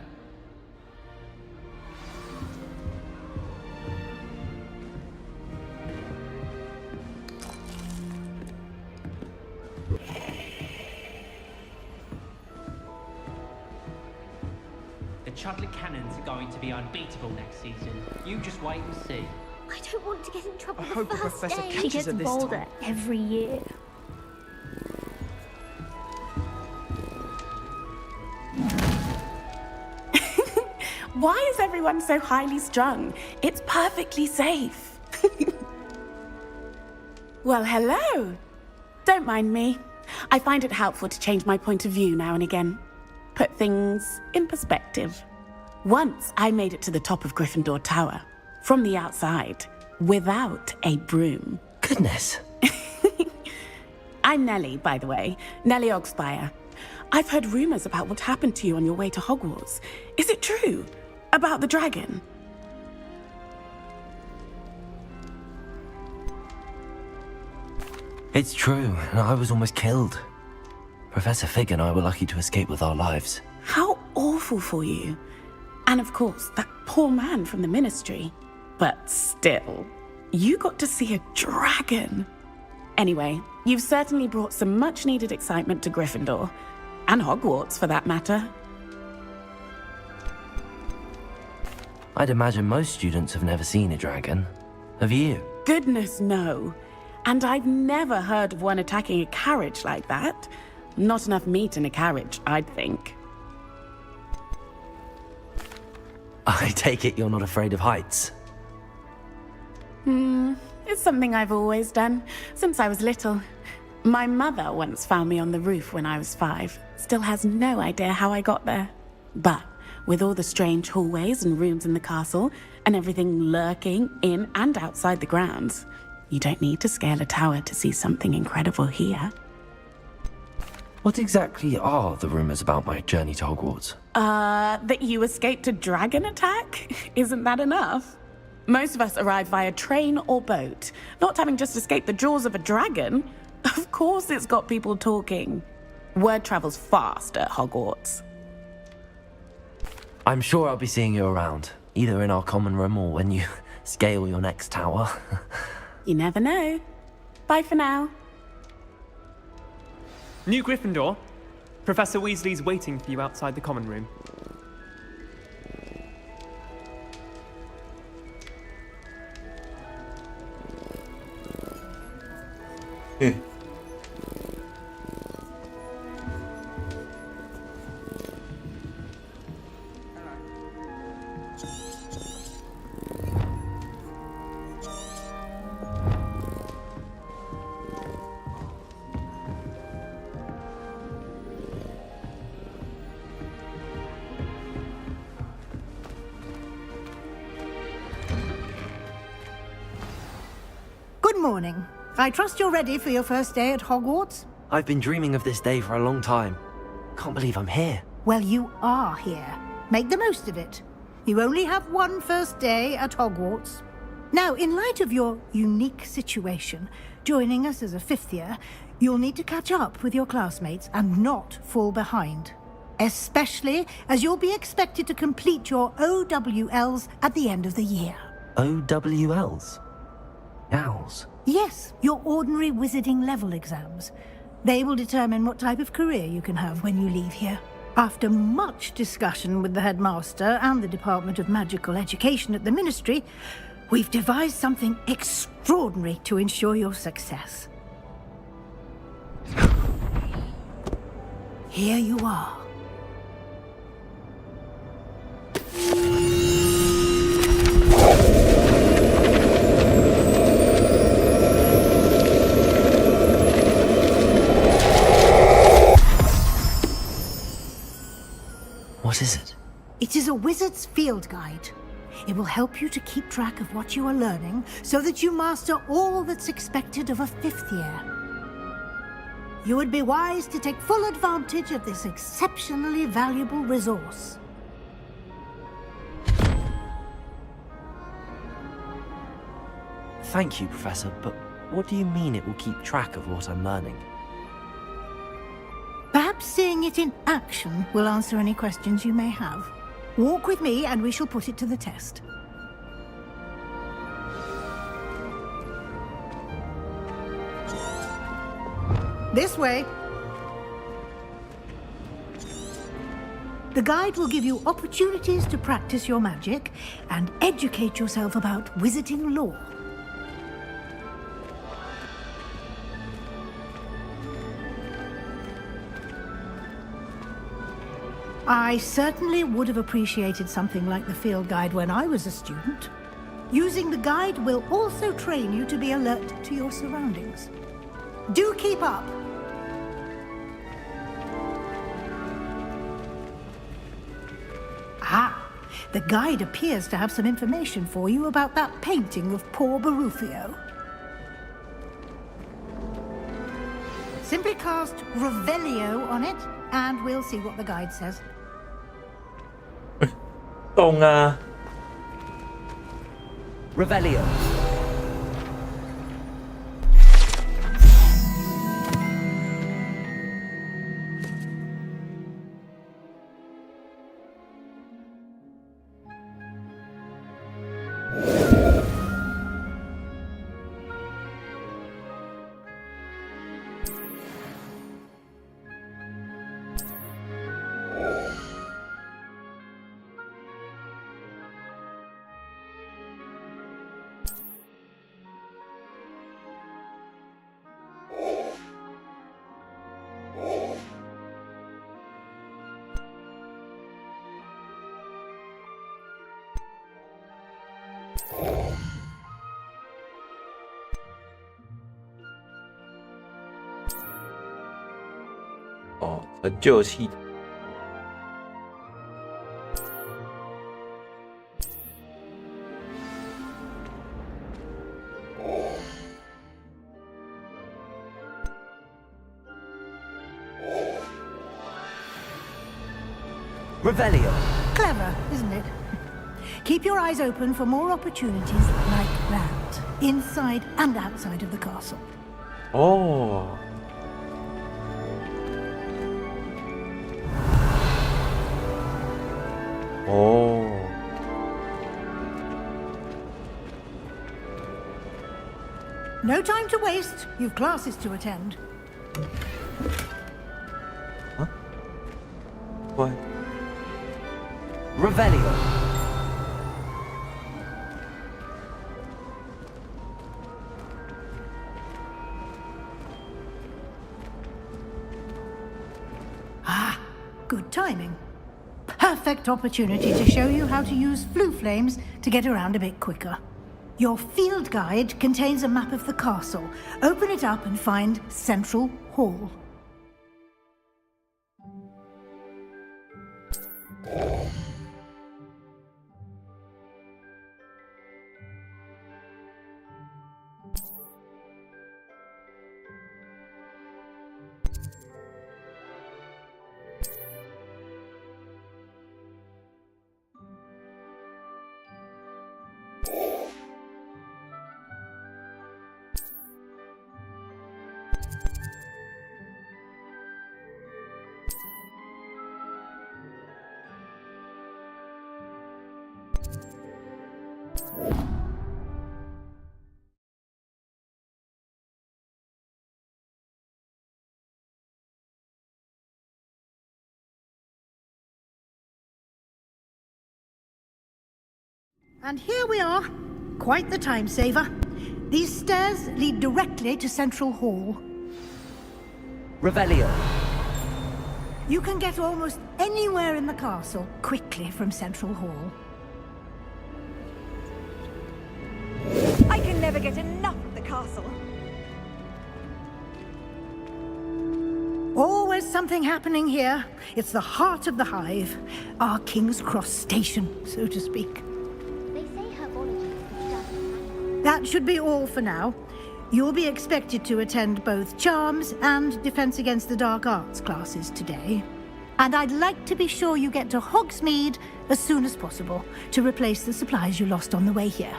The Chudley Cannons are going to be unbeatable next season. You just wait and see. I don't want to get in trouble I the hope the first professor day. catches She gets her this bolder time. every year. Why is everyone so highly strung? It's perfectly safe. Well, hello. Don't mind me. I find it helpful to change my point of view now and again. Put things in perspective. Once I made it to the top of Gryffindor Tower, from the outside, without a broom. Goodness. I'm Nellie, by the way. Nellie Ogspire. I've heard rumors about what happened to you on your way to Hogwarts. Is it true? About the dragon? It's true, and I was almost killed. Professor Fig and I were lucky to escape with our lives. How awful for you. And of course, that poor man from the Ministry. But still, you got to see a dragon. Anyway, you've certainly brought some much-needed excitement to Gryffindor. And Hogwarts, for that matter. I'd imagine most students have never seen a dragon. Have you? Goodness, no. And I've never heard of one attacking a carriage like that. Not enough meat in a carriage, I'd think. I take it you're not afraid of heights. It's something I've always done, since I was little. My mother once found me on the roof when I was 5. Still has no idea how I got there. But with all the strange hallways and rooms in the castle, and everything lurking in and outside the grounds, you don't need to scale a tower to see something incredible here. What exactly are the rumors about my journey to Hogwarts? That you escaped a dragon attack? Isn't that enough? Most of us arrive via train or boat, not having just escaped the jaws of a dragon. Of course it's got people talking. Word travels fast at Hogwarts. I'm sure I'll be seeing you around, either in our common room or when you scale your next tower. You never know. Bye for now. New Gryffindor. Professor Weasley's waiting for you outside the common room. Good morning. I trust you're ready for your first day at Hogwarts? I've been dreaming of this day for a long time. Can't believe I'm here. Well, you are here. Make the most of it. You only have one first day at Hogwarts. Now, in light of your unique situation, joining us as a fifth year, you'll need to catch up with your classmates and not fall behind. Especially as you'll be expected to complete your OWLs at the end of the year. OWLs? Owls? Yes, your ordinary wizarding level exams. They will determine what type of career you can have when you leave here. After much discussion with the headmaster and the Department of Magical Education at the Ministry, we've devised something extraordinary to ensure your success. Here you are. What is it? It is a wizard's field guide. It will help you to keep track of what you are learning so that you master all that's expected of a fifth year. You would be wise to take full advantage of this exceptionally valuable resource. Thank you, Professor, but what do you mean it will keep track of what I'm learning? Perhaps seeing it in action will answer any questions you may have. Walk with me and we shall put it to the test. This way. The guide will give you opportunities to practice your magic and educate yourself about wizarding lore. I certainly would have appreciated something like the field guide when I was a student. Using the guide will also train you to be alert to your surroundings. Do keep up! Ah, the guide appears to have some information for you about that painting of poor Barufio. Simply cast Revelio on it, and we'll see what the guide says. 动啊 Revelio.哦，成就系统。Revelio. Clever, isn't it? Keep your eyes open for more opportunities like that, inside and outside of the castle. Oh. Oh. No time to waste. You've classes to attend. Huh? What? Revelio. Ah, good timing. Perfect opportunity to show you how to use flue flames to get around a bit quicker. Your field guide contains a map of the castle. Open it up and find Central Hall. And here we are. Quite the time saver. These stairs lead directly to Central Hall. Revelio. You can get almost anywhere in the castle quickly from Central Hall. I can never get enough of the castle. Always something happening here. It's the heart of the hive. Our King's Cross station, so to speak. They say herbology is the study. That should be all for now. You'll be expected to attend both Charms and Defense Against the Dark Arts classes today. And I'd like to be sure you get to Hogsmeade as soon as possible to replace the supplies you lost on the way here.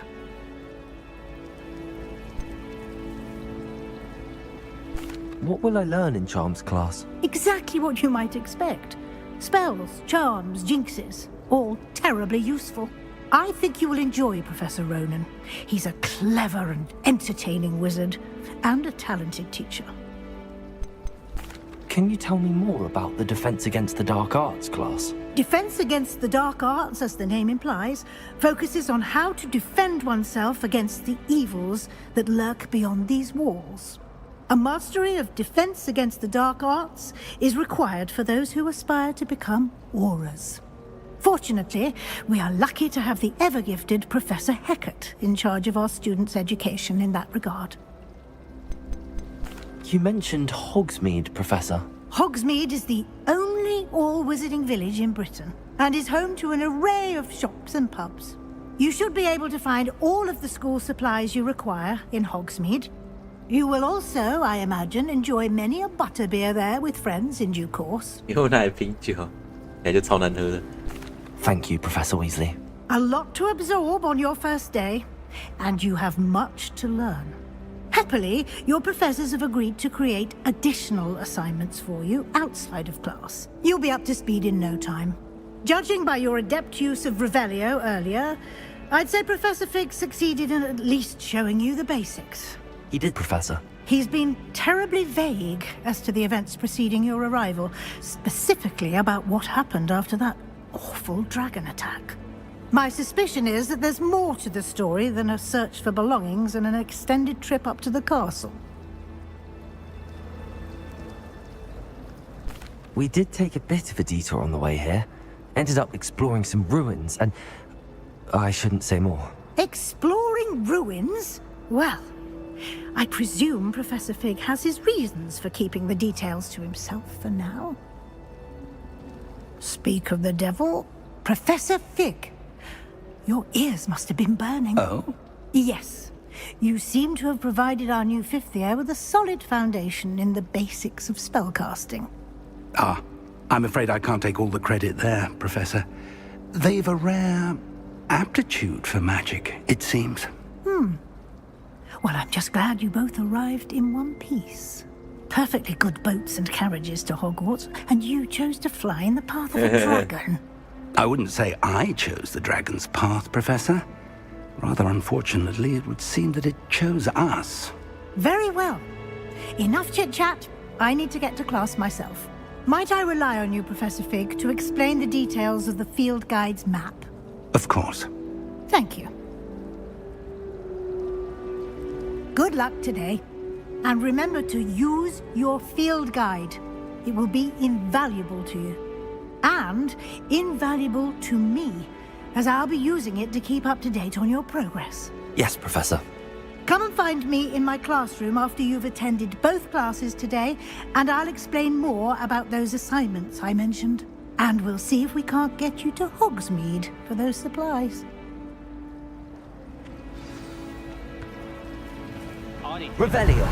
What will I learn in Charms class? Exactly what you might expect. Spells, charms, jinxes, all terribly useful. I think you will enjoy Professor Ronan. He's a clever and entertaining wizard, and a talented teacher. Can you tell me more about the Defense Against the Dark Arts class? Defense Against the Dark Arts, as the name implies, focuses on how to defend oneself against the evils that lurk beyond these walls. A mastery of Defense Against the Dark Arts is required for those who aspire to become Aurors. Fortunately, we are lucky to have the ever-gifted Professor Hecat in charge of our students' education in that regard. You mentioned Hogsmeade, Professor. Hogsmeade is the only all-wizarding village in Britain, and is home to an array of shops and pubs. You should be able to find all of the school supplies you require in Hogsmeade. You will also, I imagine, enjoy many a butterbeer there with friends in due course. 以后那瓶酒，感觉超难喝的。 Thank you, Professor Weasley. A lot to absorb on your first day, and you have much to learn. Happily, your professors have agreed to create additional assignments for you outside of class. You'll be up to speed in no time. Judging by your adept use of Revelio earlier, I'd say Professor Fig succeeded in at least showing you the basics. He did, Professor. He's been terribly vague as to the events preceding your arrival, specifically about what happened after that awful dragon attack. My suspicion is that there's more to the story than a search for belongings and an extended trip up to the castle. We did take a bit of a detour on the way here. Ended up exploring some ruins and... I shouldn't say more. Exploring ruins? Well, I presume Professor Fig has his reasons for keeping the details to himself for now. Speak of the devil, Professor Fig. Your ears must have been burning. Oh? Yes. You seem to have provided our new fifth year with a solid foundation in the basics of spellcasting. Ah, I'm afraid I can't take all the credit there, Professor. They've a rare aptitude for magic, it seems. Well, I'm just glad you both arrived in one piece. Perfectly good boats and carriages to Hogwarts, and you chose to fly in the path of a dragon. I wouldn't say I chose the dragon's path, Professor. Rather unfortunately, it would seem that it chose us. Very well. Enough chit-chat. I need to get to class myself. Might I rely on you, Professor Fig, to explain the details of the field guide's map? Of course. Thank you. Good luck today. And remember to use your field guide. It will be invaluable to you. And invaluable to me, as I'll be using it to keep up to date on your progress. Yes, Professor. Come and find me in my classroom after you've attended both classes today, and I'll explain more about those assignments I mentioned. And we'll see if we can't get you to Hogsmeade for those supplies. Revelio.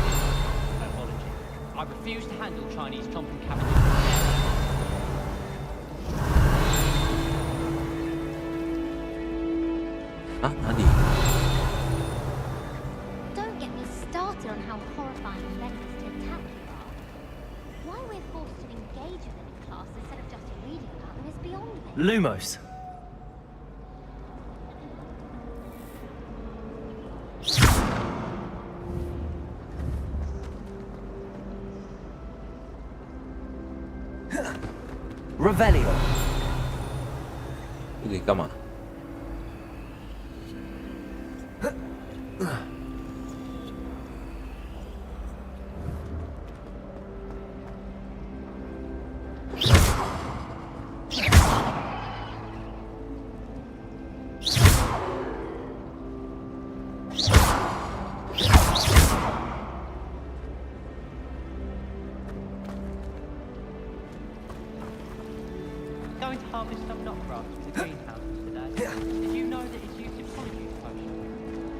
I refuse to handle Chinese chomping cabbages. Ah, 哪里？ Don't get me started on how horrifying and relentless and attack you are. Why we're forced to engage with them in class instead of just reading about them is beyond me. Lumos. Revelio. 这个干嘛？Going to harvest some knot grass from the greenhouses today. Did you know that it's used in polyjuice potion?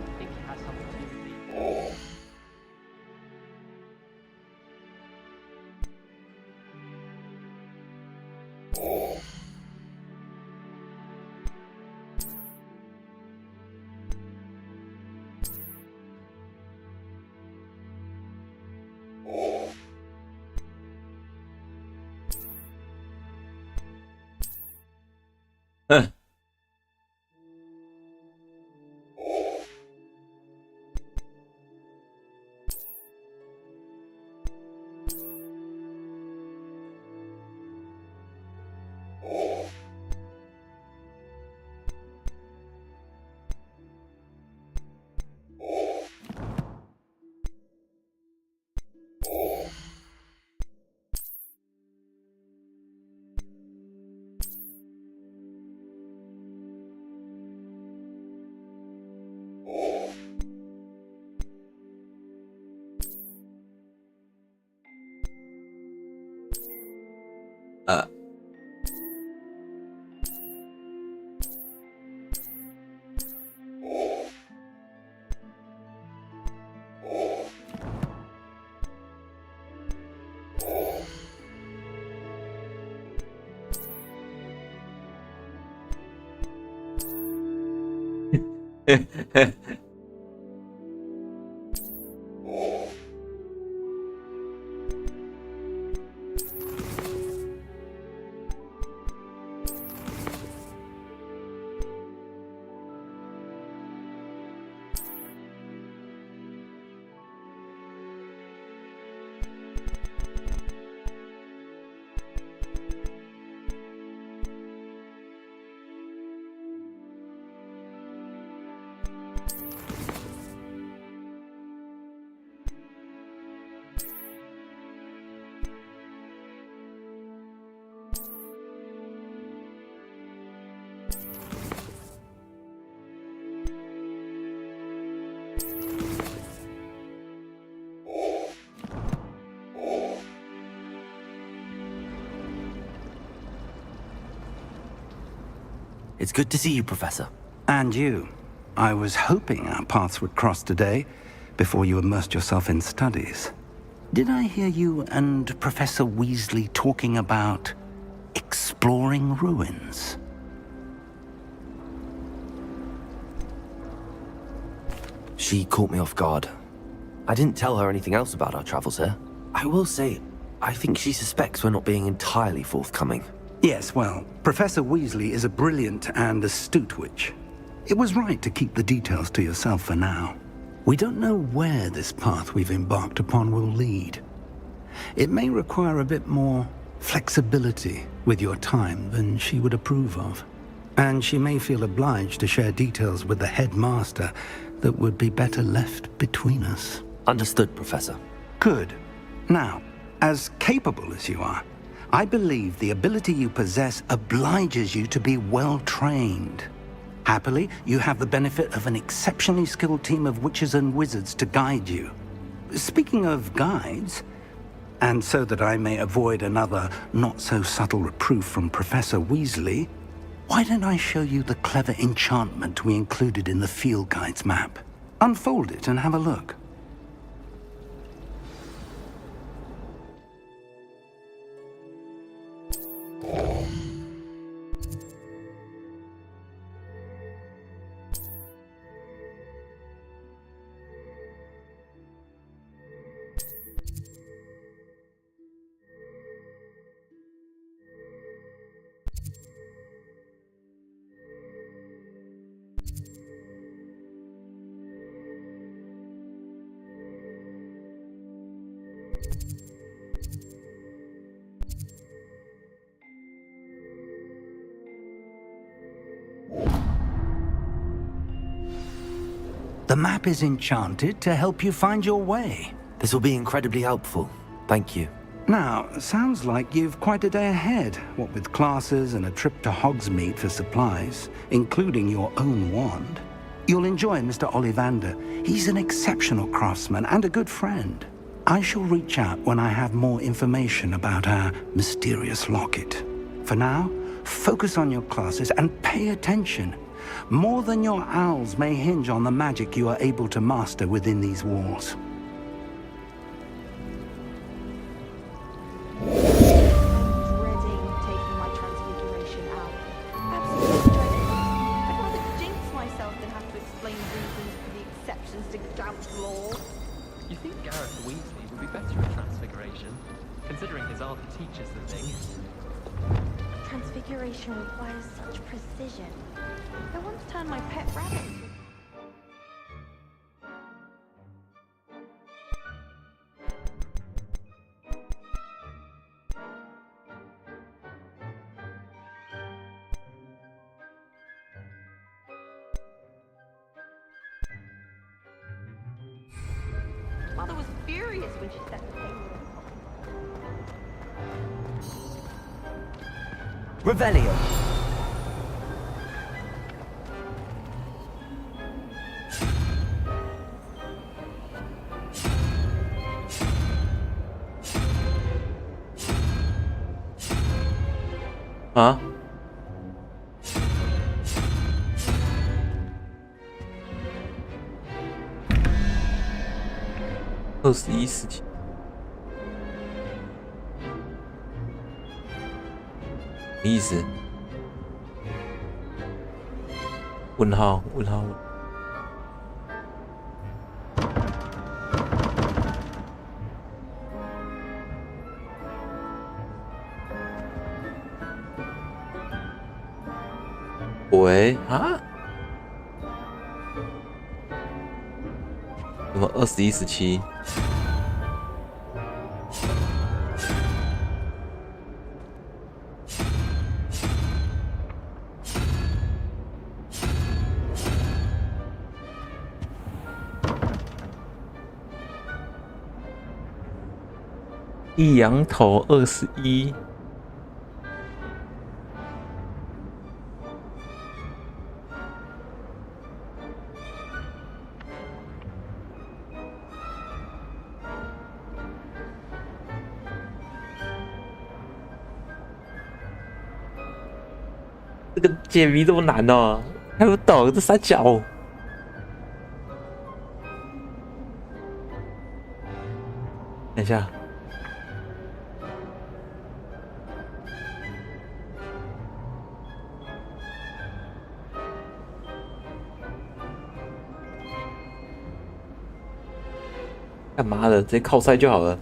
I think it has something to do with the... It's good to see you, Professor. And you. I was hoping our paths would cross today, before you immersed yourself in studies. Did I hear you and Professor Weasley talking about exploring ruins? She caught me off guard. I didn't tell her anything else about our travels here. I will say, I think she suspects we're not being entirely forthcoming. Yes, well, Professor Weasley is a brilliant and astute witch. It was right to keep the details to yourself for now. We don't know where this path we've embarked upon will lead. It may require a bit more flexibility with your time than she would approve of. And she may feel obliged to share details with the headmaster that would be better left between us. Understood, Professor. Good. Now, as capable as you are, I believe the ability you possess obliges you to be well-trained. Happily, you have the benefit of an exceptionally skilled team of witches and wizards to guide you. Speaking of guides, and so that I may avoid another not-so-subtle reproof from Professor Weasley, why don't I show you the clever enchantment we included in the field guide's map? Unfold it and have a look. The map is enchanted to help you find your way. This will be incredibly helpful. Thank you. Now, sounds like you've quite a day ahead, what with classes and a trip to Hogsmeade for supplies, including your own wand. You'll enjoy Mr. Ollivander. He's an exceptional craftsman and a good friend. I shall reach out when I have more information about our mysterious locket. For now, focus on your classes and pay attention. More than your owls may hinge on the magic you are able to master within these walls. Dreading taking my transfiguration out. Absolutely dreading. I'd rather jinx myself than have to explain reasons for the exceptions to Gaunt's law. You think Gareth Weasley would be better at transfiguration, considering his art teaches the thing? Transfiguration requires such precision. I once turned my pet rabbit into Mother was furious when she set the table. Revelio.啊？21世纪，什么意思？问号？问号？喂啊？什么21、17？一羊头21。这个解谜这么难哦，还不懂这三角。等一下，干嘛的？直接靠塞就好了。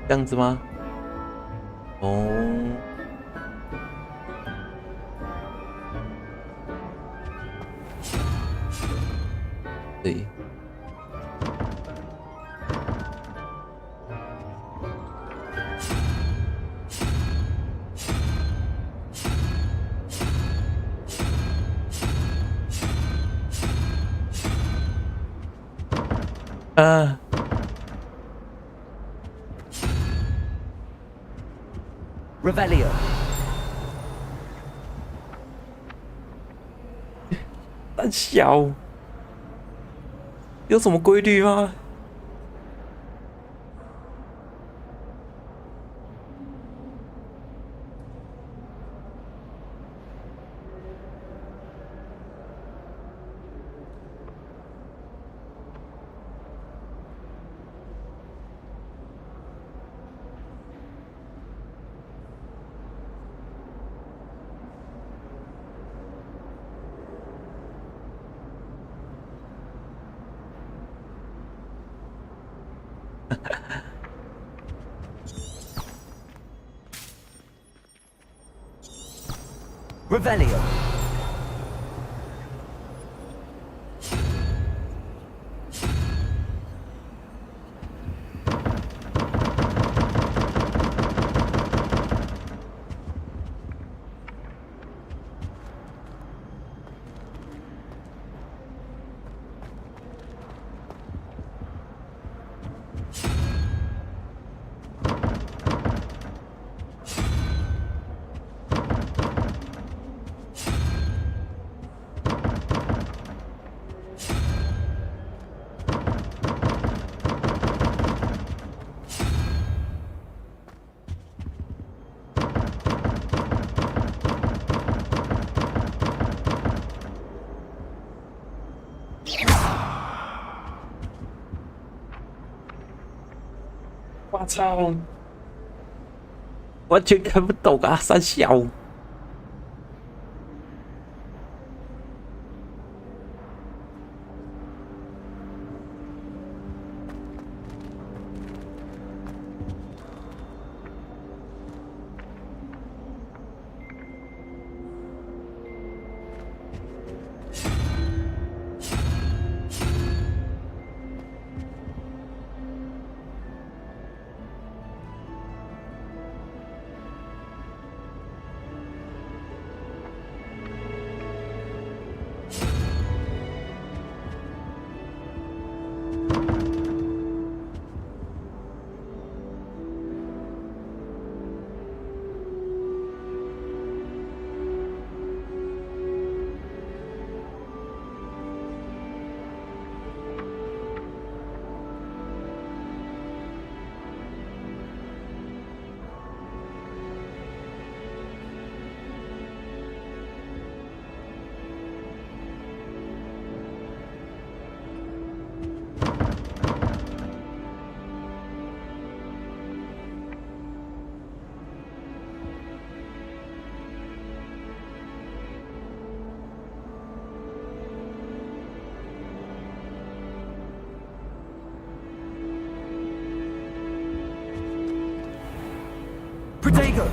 这样子吗？哦，对，啊。Revelio. 很小，有什么规律吗？ Revelio.我操！完全看不懂啊，三小。Protego.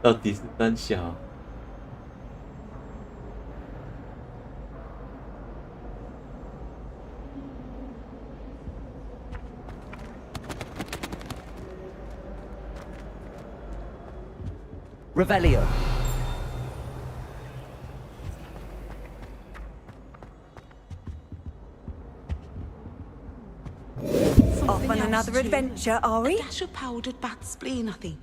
到底是三小？ Revelio. Off on another adventure, are we? A dash of powdered bat spleen, I think.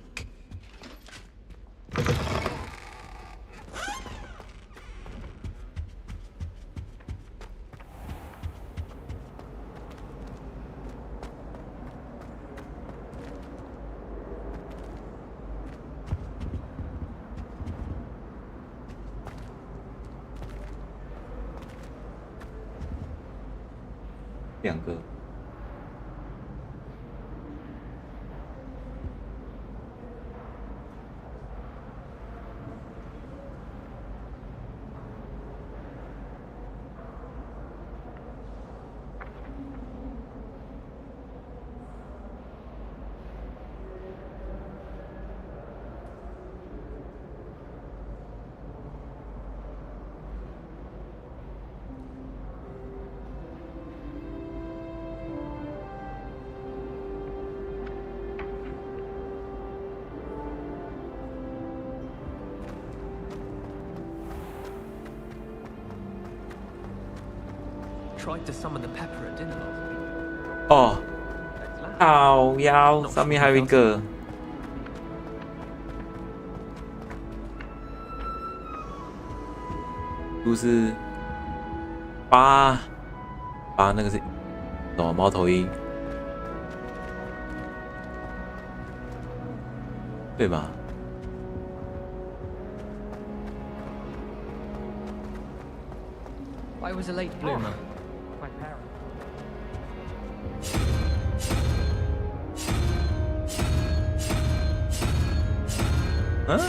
$2个。 Tried to summon the pepper at dinner last week. 哦，靠腰，上面还有一个。就是八那个是什么猫头鹰，对吧？ I was a late bloomer. My parents. 嗯？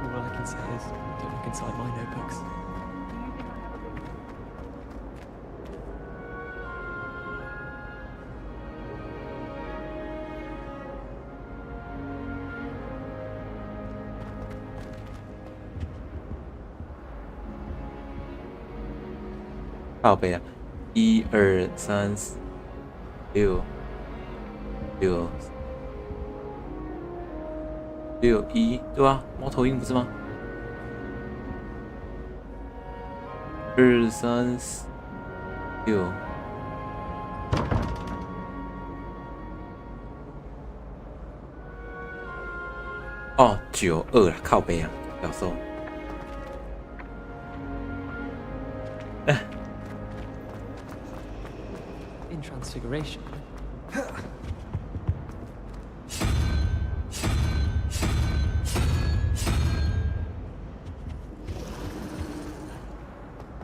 All I can say is, don't look inside my notebooks. 靠背啊，1、2、3、4、6、1，对吧？猫头鹰不是吗？2、3、4、6。哦，92啦，靠背啊，小时候。In Transfiguration.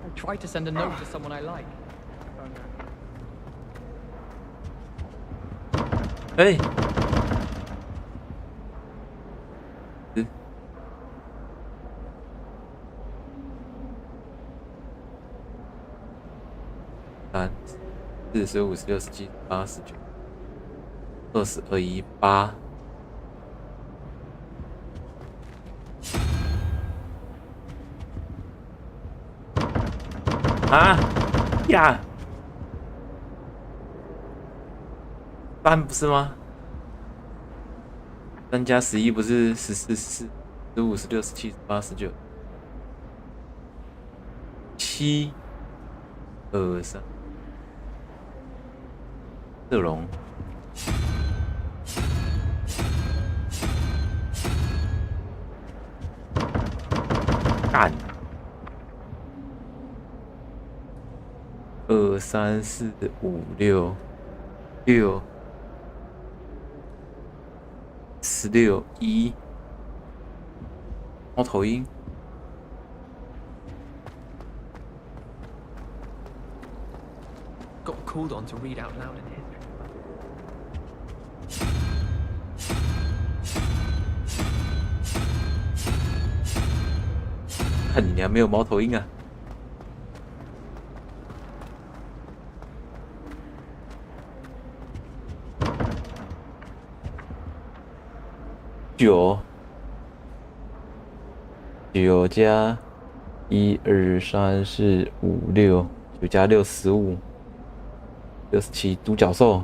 I tried to send a note to someone I like. 哎，3、4、15、16、17、18、19、20、21、8。啊呀，3不是吗？3加11不是14、15、16、17、18、19、7、2、3。 射龙，干！2、3、4、5、6、16、1，猫头鹰。 Got called on to read out loud in history. 看你娘没有猫头鹰啊！ 9，9加1、2、3、4、5、6，9加6、15、67，独角兽。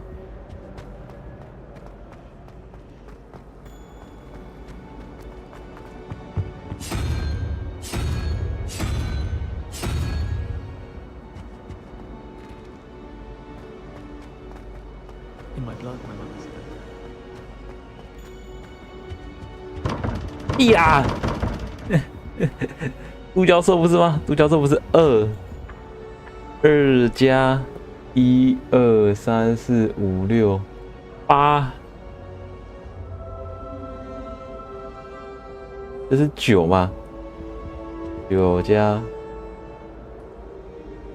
In my blood, my mother said. 一啦，独角兽不是吗？独角兽不是2加1、2、3、4、5、6、8，这是9嘛？9加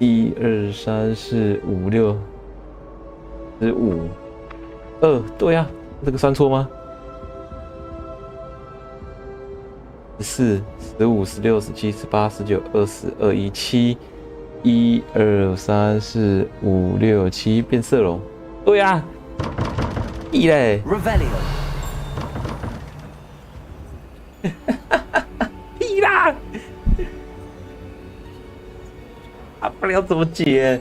1、2、3、4、5、6、15、2，对呀，这个算错吗？14、15、16、17、18、19、20、21、7、1、2、3、4、5、6、7变色龙，对呀，一嘞。Revelio。屁啦！啊，不了怎么解？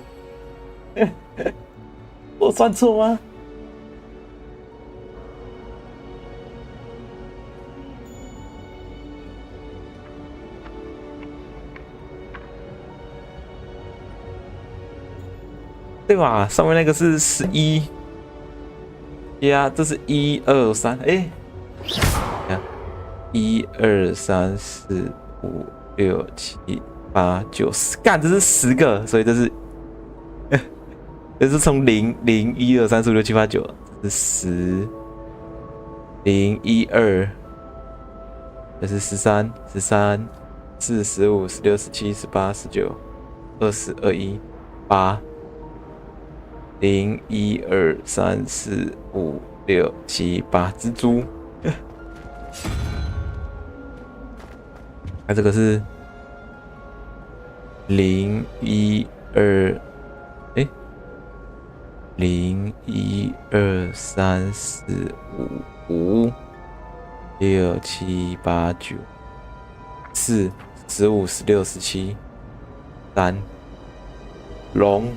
我算错吗？对吧？上面那个是11，呀，这是1、2、3，哎，看1、2、3、4、5、6、7、8、9、10，干，这是10个，所以这是，这是从0、1、2、3、4、5、6、7、8、9，这是10、0、1、2，这是13、14、15、16、17、18、19、20、21、8。0、1、2、3、4、5、6、7、8，蜘蛛。它这个是0、1、2，哎，0、1、2、3、4、5、6、7、8、9、4、15、16、17、3，龙。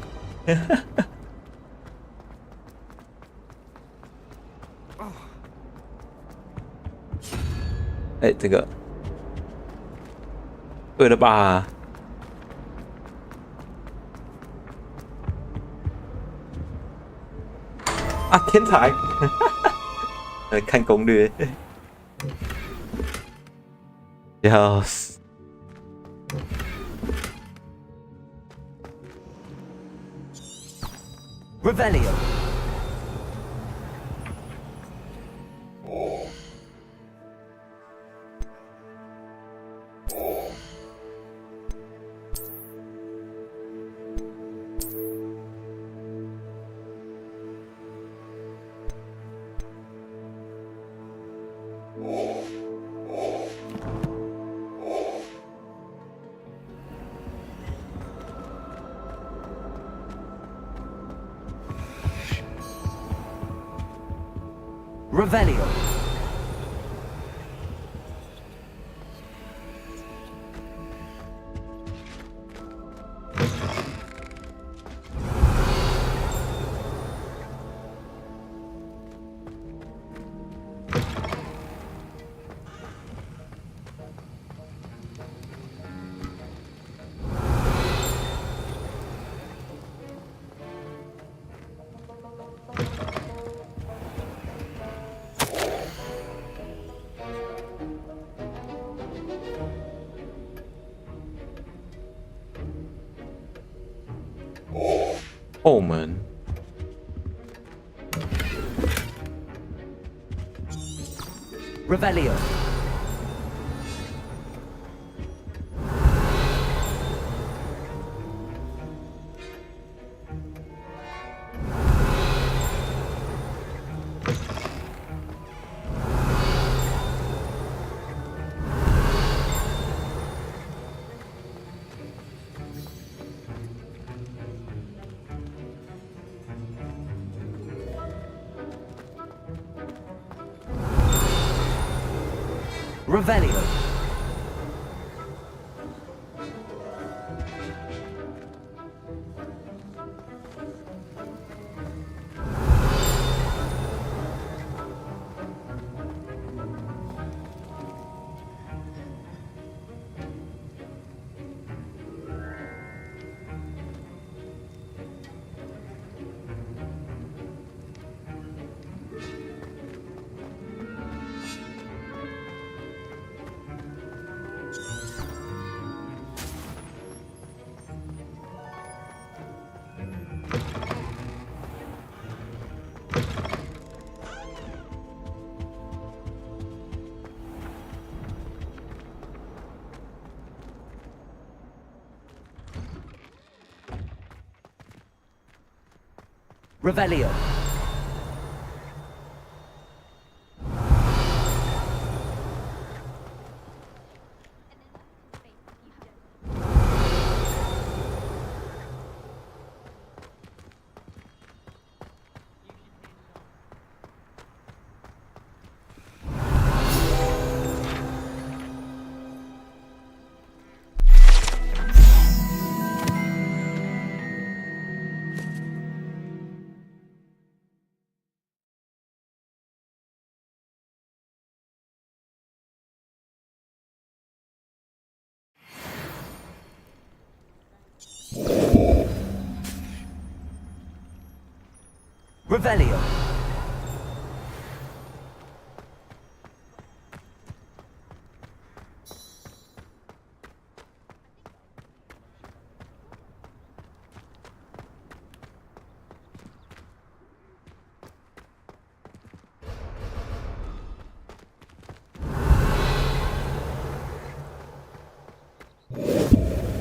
哎，这个对了吧？啊，天才！来看攻略，笑死！ Revelio。Revelio. Omen. Revelio. Revelio. Revelio. Revelio.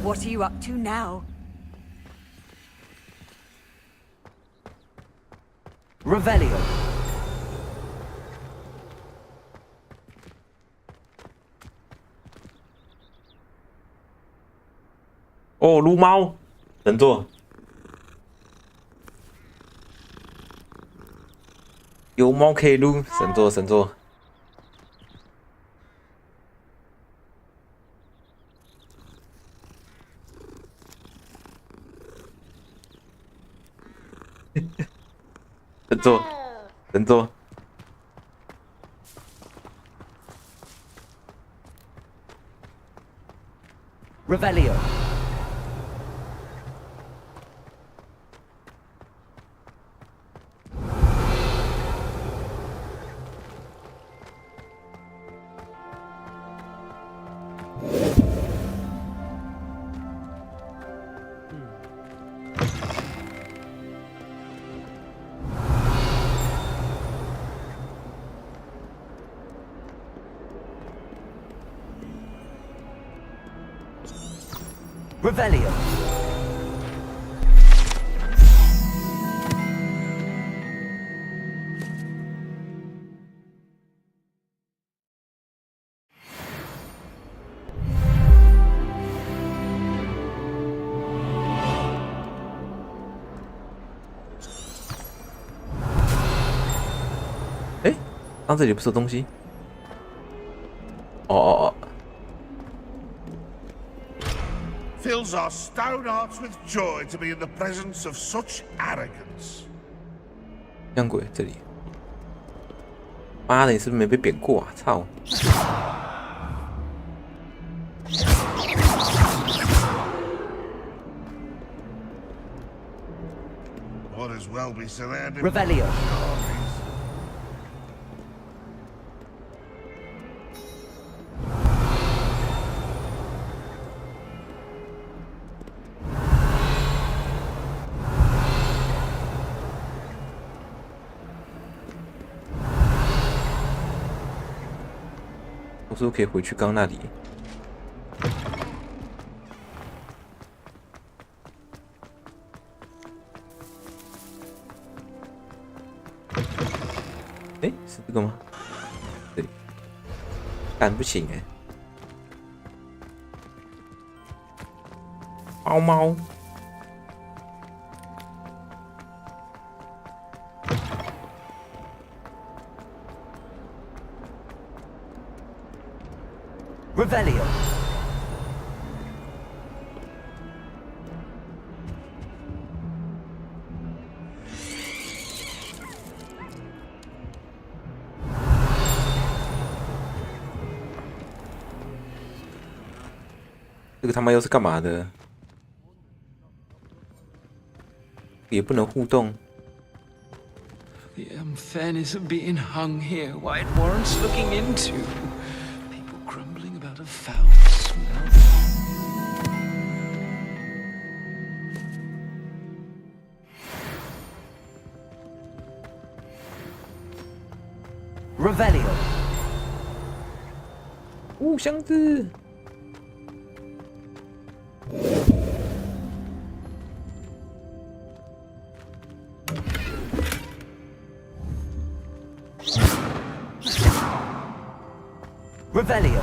What are you up to now? Revelio. Oh, 撸猫，神作。有猫可以撸，神作神作。神作，神作。Revelio. Revelio. Eh， 刚这里不是有东西？哦哦哦。 Fills our stout hearts with joy to be in the presence of such arrogance. 像鬼这里，妈的，你是不是没被扁过啊？操！ Or as well be surrounded. Revelio.我是不是可以回去刚那里？哎，是这个吗？对，干不行哎。猫猫。Revelio. "这个他妈又是干嘛的？也不能互动。" The unfairness of being hung here, why it warrants looking into. People grumbling about a foul smell. Revelio. 箱子。Revelio.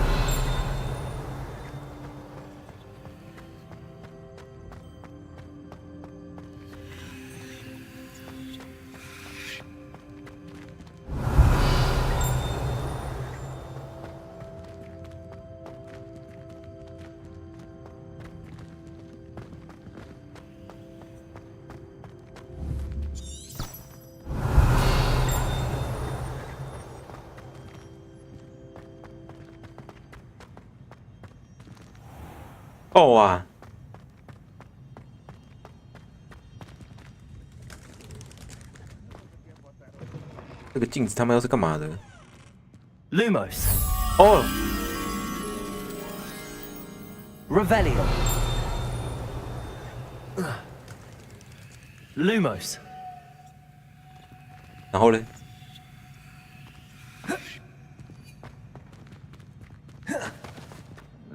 哦啊！这个镜子他妈又是干嘛的 Lumos. 哦 Revelio. Lumos. 然后嘞？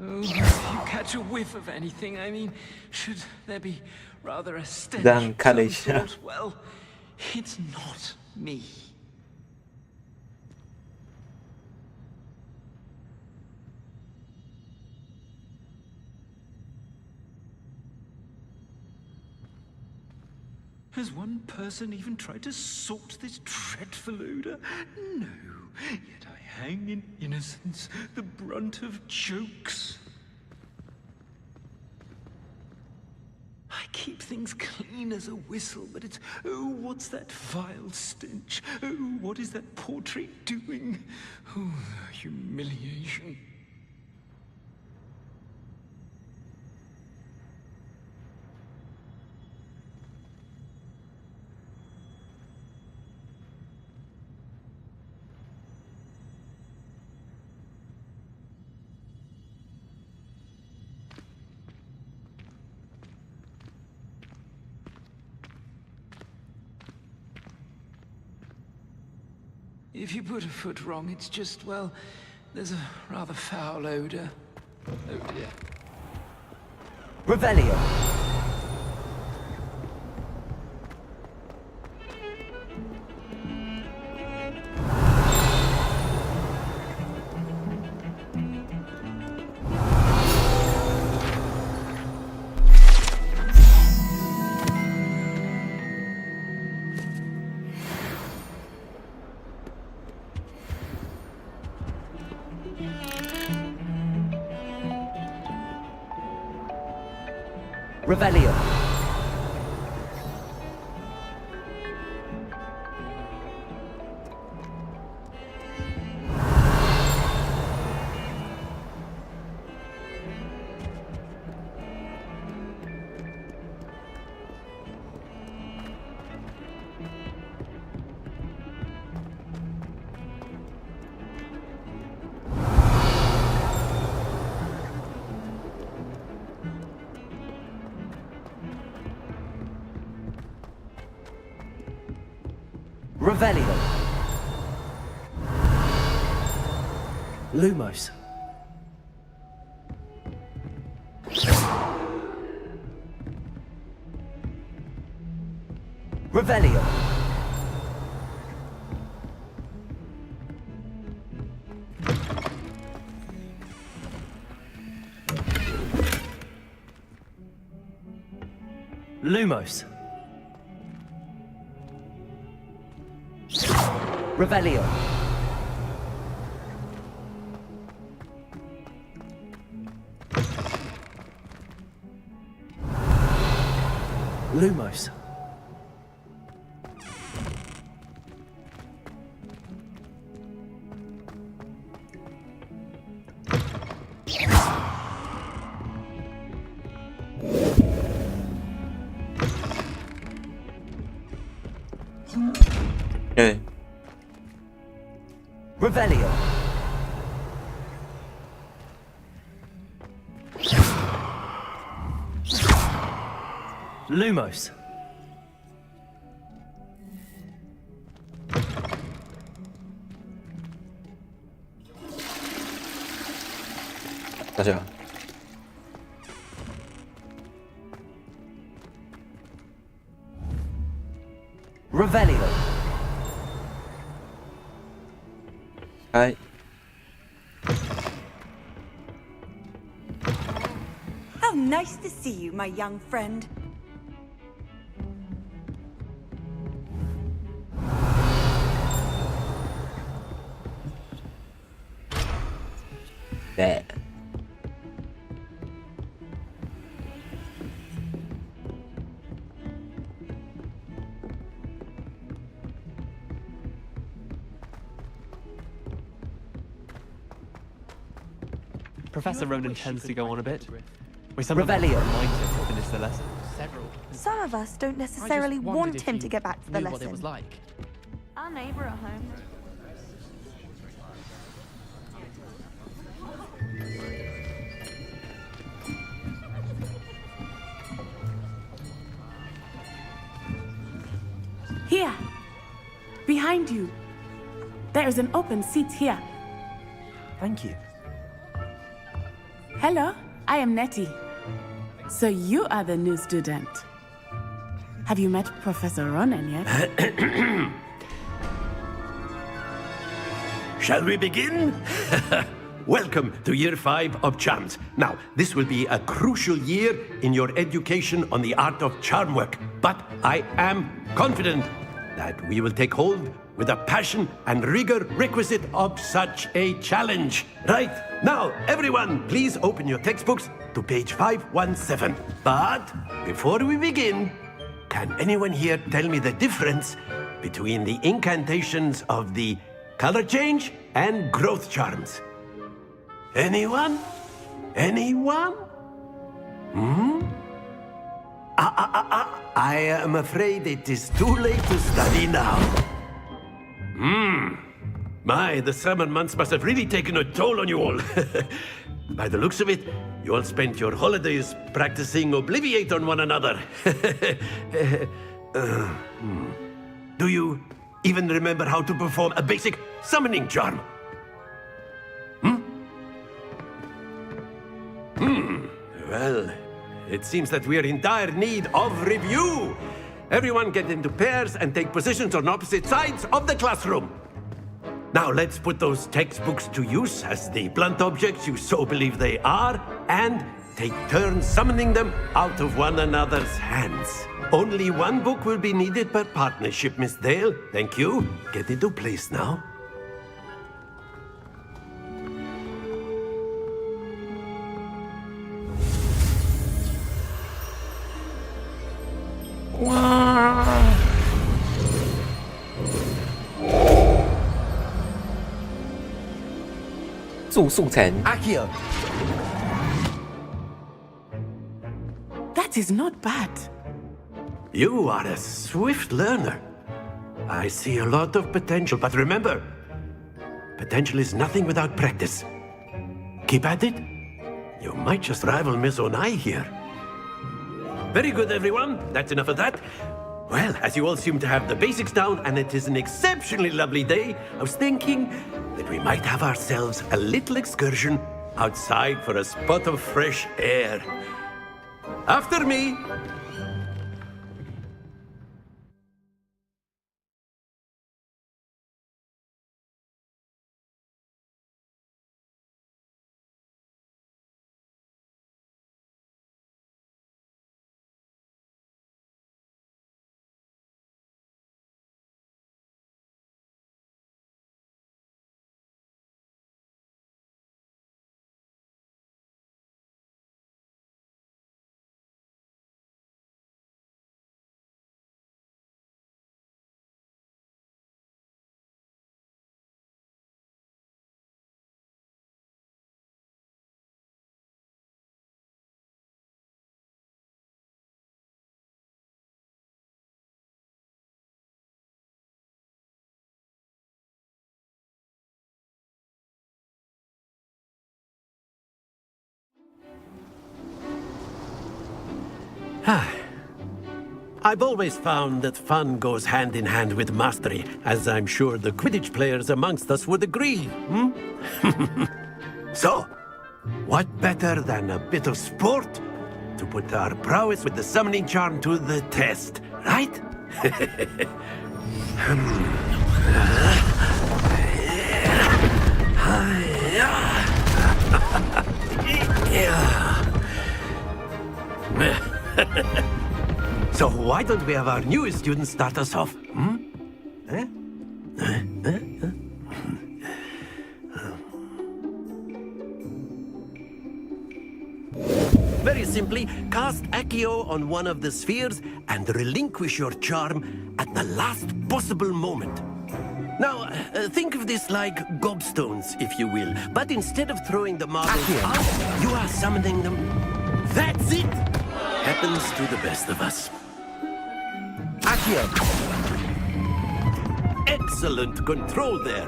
Oh, if you catch a whiff of anything, I mean, should there be rather a stench让看了一 of 下 some sort? Well, it's not me. Has one person even tried to sort this dreadful odor? No. Yet I hang in innocence, the brunt of jokes. I keep things clean as a whistle, but it's, oh, what's that vile stench? Oh, what is that portrait doing? Oh, the humiliation. If you put a foot wrong, it's just, well, there's a rather foul odor. Oh dear. Revelio. Revelio. Revelio. Lumos. Revelio. Lumos. Revelio. Lumos. Okay. Revelio. Lumos. Gotcha. Revelio. Hi. How nice to see you, my young friend. That. Professor Ronan tends to go on a bit. We sometimes Revelio. Remind him to finish the lesson. Several. Some of us don't necessarily want him to get back to the lesson. What it was like. Our neighbour at home. Here. Behind you. There is an open seat here. Thank you. Hello, I am Nettie. So you are the new student. Have you met Professor Ronan yet? Shall we begin? Welcome to Year 5 of Charms. Now, this will be a crucial year in your education on the art of charm work, but I am confident that we will take hold with the passion and rigor requisite of such a challenge. Right, now, everyone, please open your textbooks to page 517. But before we begin, can anyone here tell me the difference between the incantations of the color change and growth charms? Anyone? Anyone? I am afraid it is too late to study now. My, the summer months must have really taken a toll on you all. By the looks of it, you all spent your holidays practicing Obliviate on one another. Do you even remember how to perform a basic summoning charm? Well, it seems that we are in dire need of review. Everyone get into pairs and take positions on opposite sides of the classroom. Now let's put those textbooks to use as the blunt objects you so believe they are, and take turns summoning them out of one another's hands. Only one book will be needed per partnership, Miss Dale. Thank you. Get into place now. Accio. That is not bad. You are a swift learner. I see a lot of potential, but remember, potential is nothing without practice. Keep at it. You might just rival Miss Onai here. Very good, everyone. That's enough of that. Well, as you all seem to have the basics down, and it is an exceptionally lovely day, I was thinking that we might have ourselves a little excursion outside for a spot of fresh air. After me. I've always found that fun goes hand in hand with mastery, as I'm sure the Quidditch players amongst us would agree. So, what better than a bit of sport to put our prowess with the summoning charm to the test, right? So why don't we have our newest student start us off? Very simply, cast Accio on one of the spheres and relinquish your charm at the last possible moment. Now, think of this like gobstones, if you will. But instead of throwing the marbles out, you are summoning them. That's it! Happens to the best of us. Accio. Excellent control there.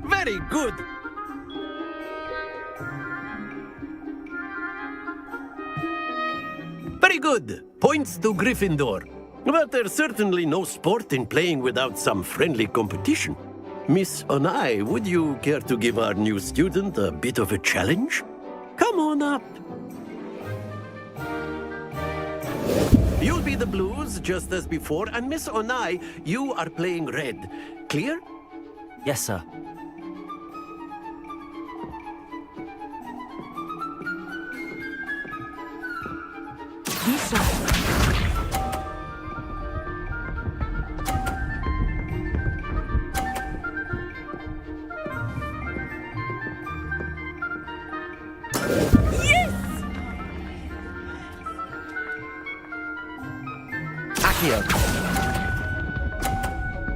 Very good. Very good. Points to Gryffindor. But there's certainly no sport in playing without some friendly competition. Miss Onai, would you care to give our new student a bit of a challenge? Come on up. You'll be the blues, just as before, and Miss Onai, you are playing red. Clear? Yes, sir. Lisa. Accio.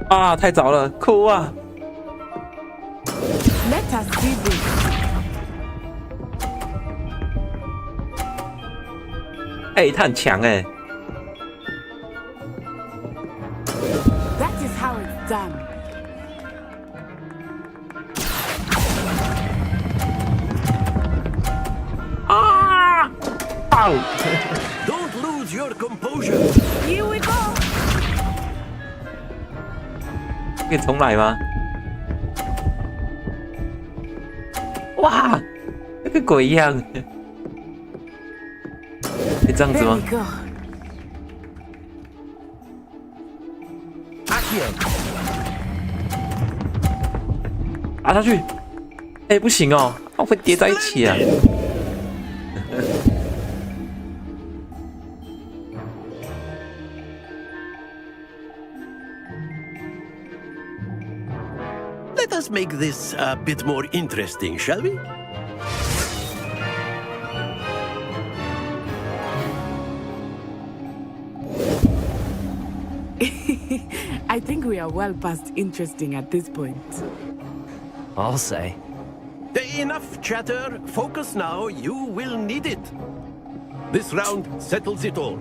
啊，太早了，哭啊！ Let us do this. 哎，他很强哎。 That is how it's done. Don't lose your composure. Here we go. 可以重来吗？哇，跟鬼一样。可以这样子 There 吗 we go. Accio. 打下去！哎，不行哦，它会叠在一起啊。Let us make this a bit more interesting, shall we? I think we are well past interesting at this point. I'll say. Enough chatter. Focus now. You will need it. This round settles it all.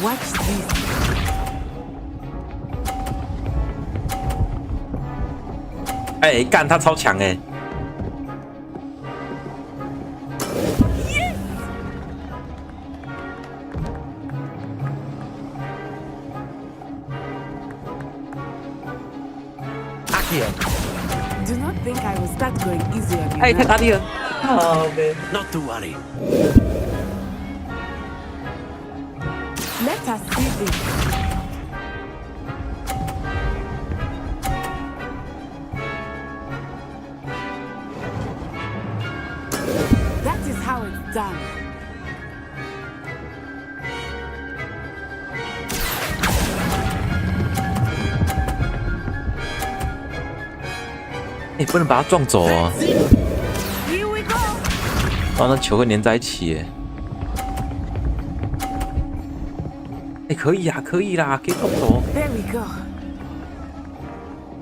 Watch this. 哎，干他超强哎！ Do not think I will start going easy on you. 哎，太大力了！好呗。 Not to worry. Let us see this. That is how it's done. 哎，不能把它撞走哦。 Here we go. 哦，那球会粘在一起耶。哎，可以啊，可以啦，可以撞走。 There we go.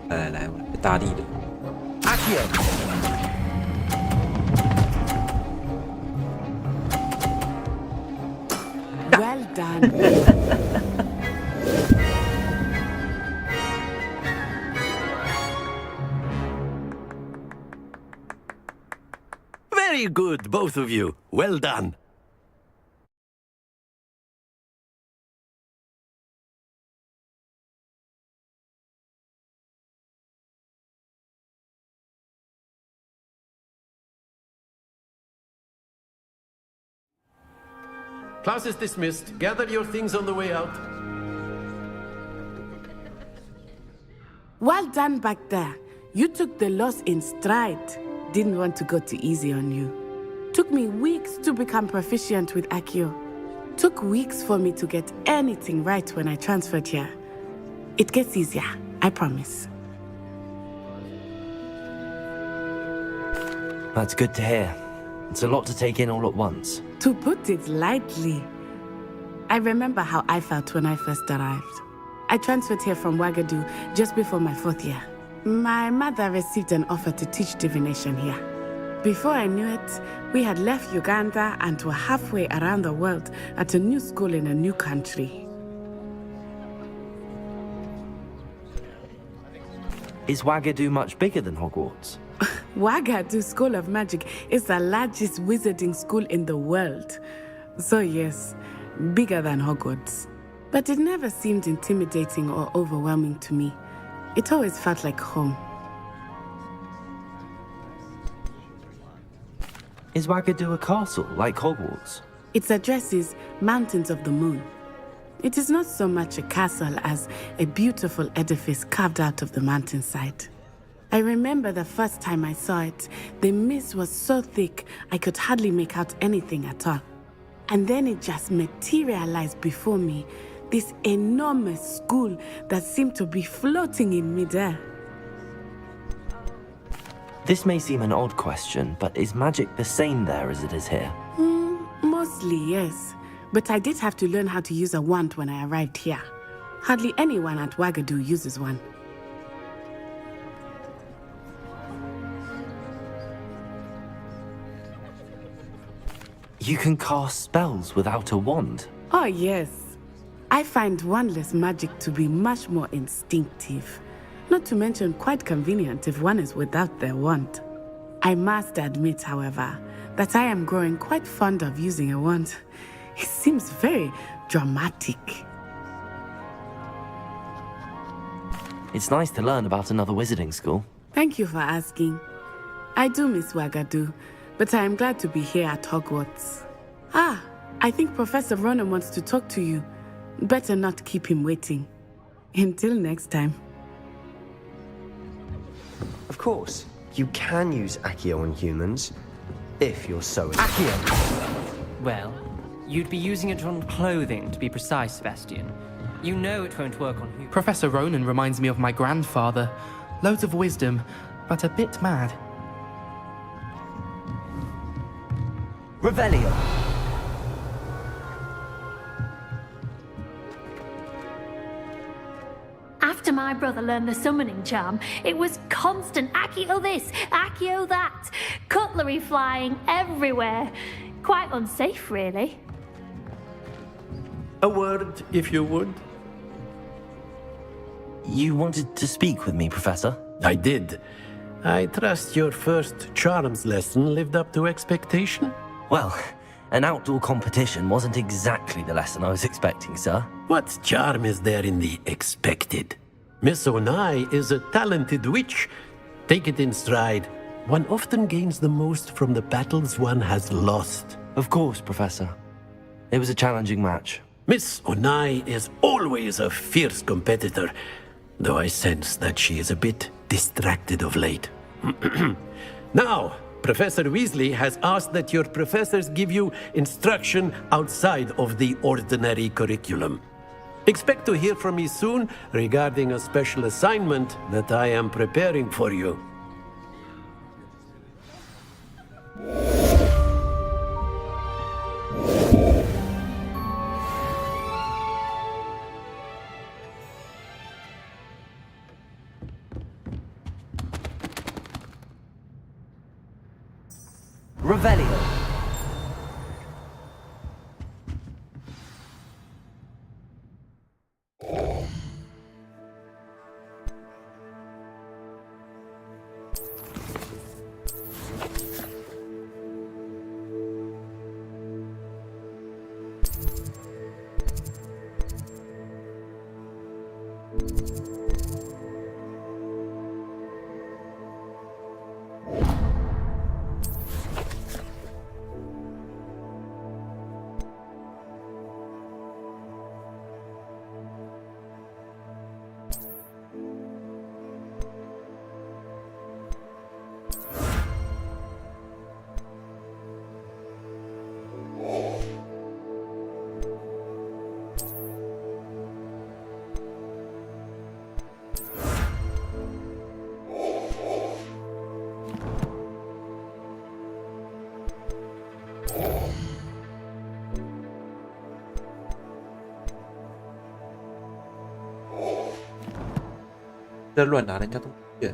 来来来，我大力的。 Accio. Well done. Very good, both of you. Well done. Class is dismissed. Gather your things on the way out. Well done back there. You took the loss in stride. Didn't want to go too easy on you. Took me weeks to become proficient with Accio. Took weeks for me to get anything right when I transferred here. It gets easier, I promise. That's good to hear. It's a lot to take in all at once. To put it lightly, I remember how I felt when I first arrived. I transferred here from Ouagadougou just before my 4th year. My mother received an offer to teach divination here. Before I knew it, we had left Uganda and were halfway around the world at a new school in a new country. Is Ouagadougou much bigger than Hogwarts? Ouagadougou School of Magic is the largest wizarding school in the world. So yes, bigger than Hogwarts. But it never seemed intimidating or overwhelming to me. It always felt like home. Is Ouagadougou a castle, like Hogwarts? Its address is Mountains of the Moon. It is not so much a castle as a beautiful edifice carved out of the mountainside. I remember the first time I saw it, the mist was so thick I could hardly make out anything at all. And then it just materialized before me, this enormous school that seemed to be floating in midair. This may seem an odd question, but is magic the same there as it is here? Mostly, yes. But I did have to learn how to use a wand when I arrived here. Hardly anyone at Ouagadougou uses one. You can cast spells without a wand? Oh, yes. I find wandless magic to be much more instinctive. Not to mention quite convenient if one is without their wand. I must admit, however, that I am growing quite fond of using a wand. It seems very dramatic. It's nice to learn about another wizarding school. Thank you for asking. I do miss Ouagadougou, but I am glad to be here at Hogwarts. Ah, I think Professor Ronan wants to talk to you. Better not keep him waiting. Until next time. Of course, you can use Accio on humans, if you're so... Accio! Well, you'd be using it on clothing, to be precise, Sebastian. You know it won't work on humans. Professor Ronan reminds me of my grandfather. Loads of wisdom, but a bit mad. Revelio! After my brother learned the summoning charm, it was constant Accio this, Accio that, cutlery flying everywhere. Quite unsafe, really. A word, if you would. You wanted to speak with me, Professor? I did. I trust your first charms lesson lived up to expectation? Well, an outdoor competition wasn't exactly the lesson I was expecting, sir. What charm is there in the expected? Miss Onai is a talented witch. Take it in stride. One often gains the most from the battles one has lost. Of course, Professor. It was a challenging match. Miss Onai is always a fierce competitor, though I sense that she is a bit distracted of late. Now, Professor Weasley has asked that your professors give you instruction outside of the ordinary curriculum. Expect to hear from me soon regarding a special assignment that I am preparing for you. Revelio! 在乱拿人家东西。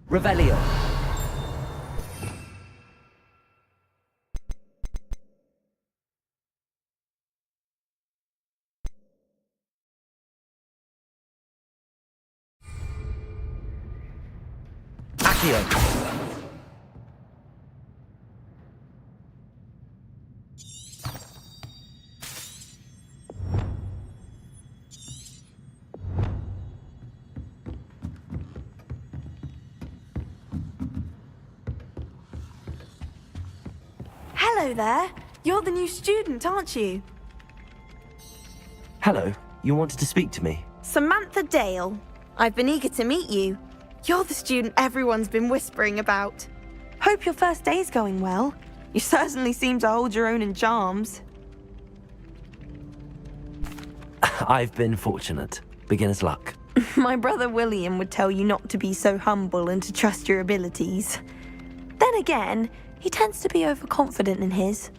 Revelio. Accio. Hello there. You're the new student, aren't you? Hello. You wanted to speak to me? Samantha Dale. I've been eager to meet you. You're the student everyone's been whispering about. Hope your first day's going well. You certainly seem to hold your own in charms. I've been fortunate. Beginner's luck. My brother William would tell you not to be so humble and to trust your abilities. Then again, he tends to be overconfident in his.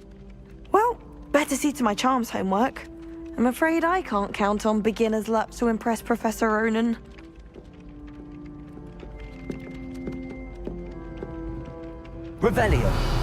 Well, better see to my charms homework. I'm afraid I can't count on beginner's luck to impress Professor Ronan. Revelio.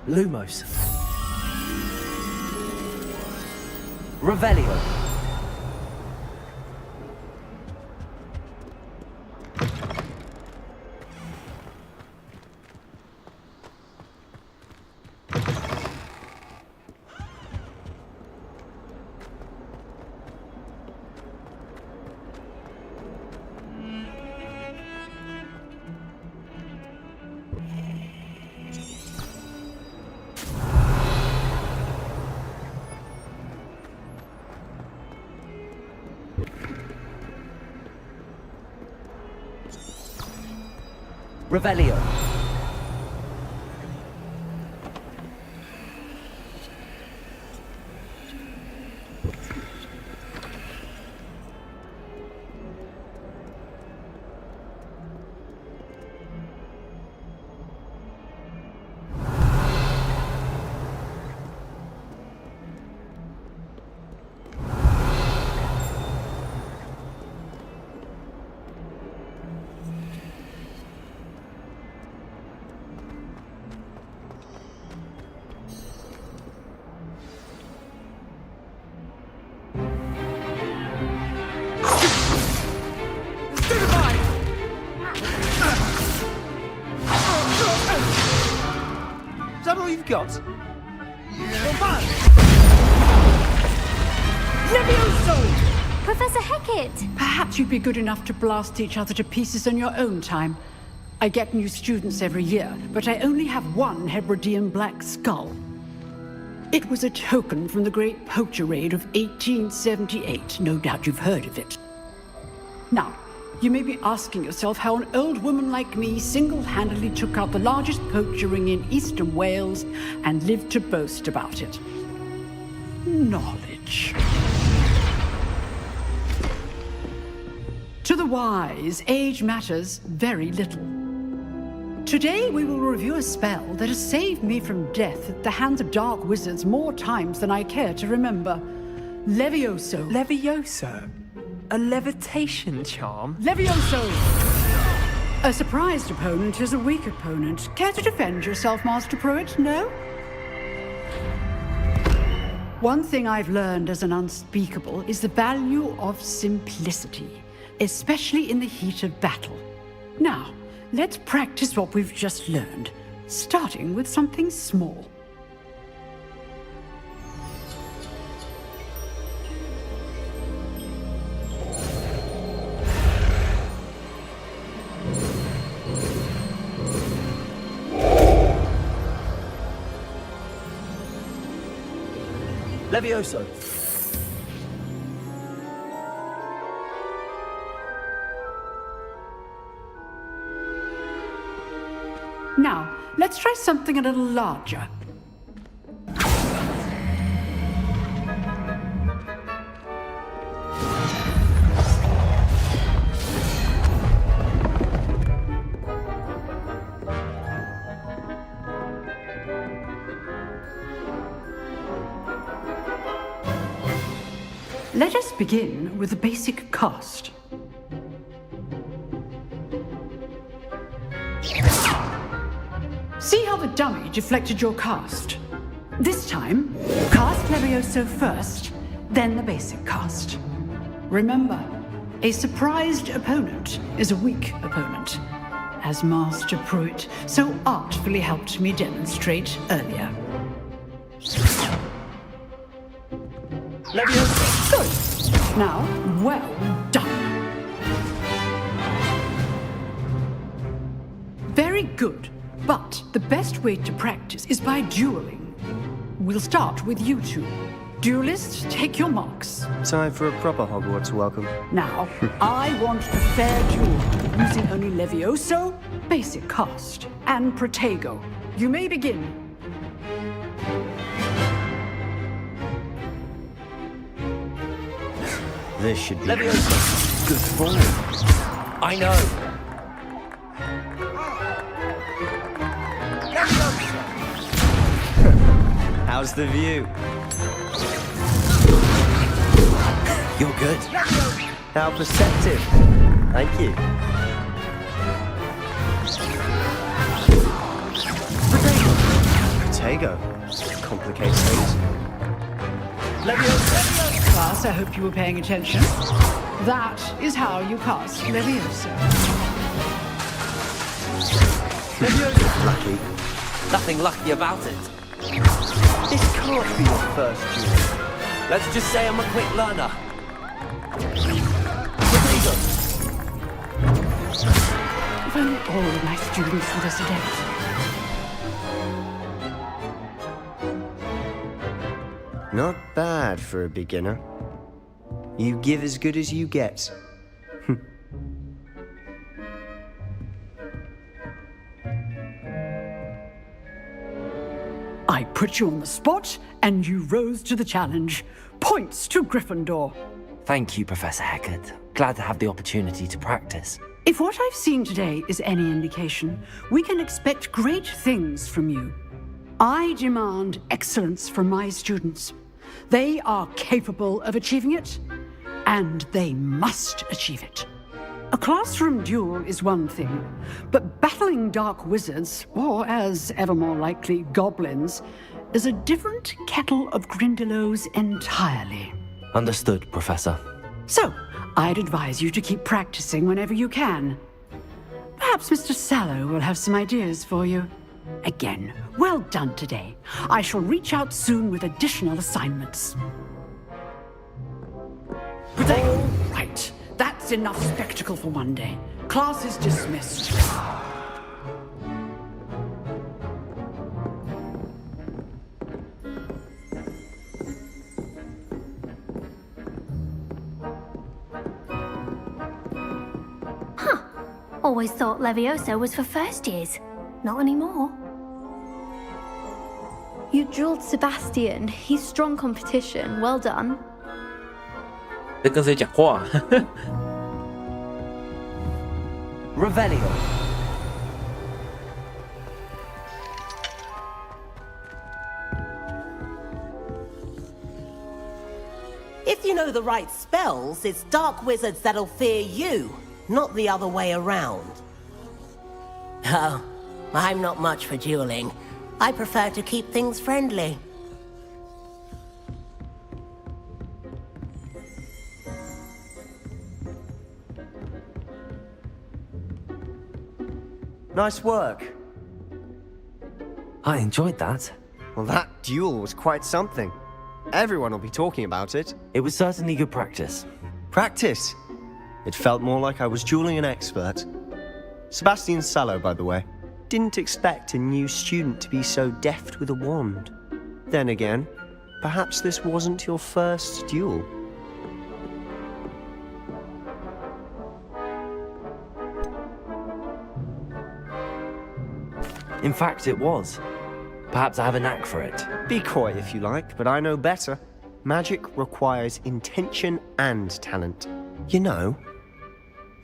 Lumos. Revelio. Revelio. Is that all you've got? Professor Hecat! Perhaps you'd be good enough to blast each other to pieces on your own time. I get new students every year, but I only have one Hebridean black skull. It was a token from the Great Poacher Raid of 1878. No doubt you've heard of it. Now, you may be asking yourself how an old woman like me single-handedly took out the largest poacher ring in eastern Wales and lived to boast about it. Knowledge. To the wise, age matters very little. Today we will review a spell that has saved me from death at the hands of dark wizards more times than I care to remember. Levioso. Levioso? A levitation charm? Levioso! A surprised opponent is a weak opponent. Care to defend yourself, Master Pruitt? No? One thing I've learned as an unspeakable is the value of simplicity, especially in the heat of battle. Now, let's practice what we've just learned, starting with something small. Levioso. Now, let's try something a little larger. Let us begin with the basic cast. See how the dummy deflected your cast? This time, cast Levioso first, then the basic cast. Remember, a surprised opponent is a weak opponent, as Master Pruitt so artfully helped me demonstrate earlier. Levioso! Good. Now, well done. Very good. But the best way to practice is by dueling. We'll start with you two. Duelists, take your marks. Time for a proper Hogwarts welcome. Now, I want a fair duel, using only Levioso, basic cast, and Protego. You may begin. This should be Levioso. good form. I know. How's the view? You're good. How perceptive. Thank you. Protego. Complicates things. Levioso. Class, I hope you were paying attention. That is how you cast Levioso. Levioso. Lucky. Nothing lucky about it. This can't be your first duel. Let's just say I'm a quick learner. If only all of my students were this adept. Not bad for a beginner. You give as good as you get. I put you on the spot, and you rose to the challenge. Points to Gryffindor. Thank you, Professor Hecat. Glad to have the opportunity to practice. If what I've seen today is any indication, we can expect great things from you. I demand excellence from my students. They are capable of achieving it, and they must achieve it. A classroom duel is one thing, but battling dark wizards, or as ever more likely, goblins, is a different kettle of Grindylows entirely. Understood, Professor. So, I'd advise you to keep practicing whenever you can. Perhaps Mr. Sallow will have some ideas for you. Again, well done today. I shall reach out soon with additional assignments. All right. That's enough spectacle for one day. Class is dismissed. Always thought Levioso was for first years. Not anymore. You drilled Sebastian. He's strong competition. Well done. 在跟谁讲话？Revelio. If you know the right spells, it's dark wizards that'll fear you, not the other way around. Oh, I'm not much for dueling. I prefer to keep things friendly. Nice work. I enjoyed that. Well, that duel was quite something. Everyone will be talking about it. It was certainly good practice. Practice? It felt more like I was dueling an expert. Sebastian Sallow, by the way. Didn't expect a new student to be so deft with a wand. Then again, perhaps this wasn't your first duel. In fact, it was. Perhaps I have a knack for it. Be coy if you like, but I know better. Magic requires intention and talent. You know,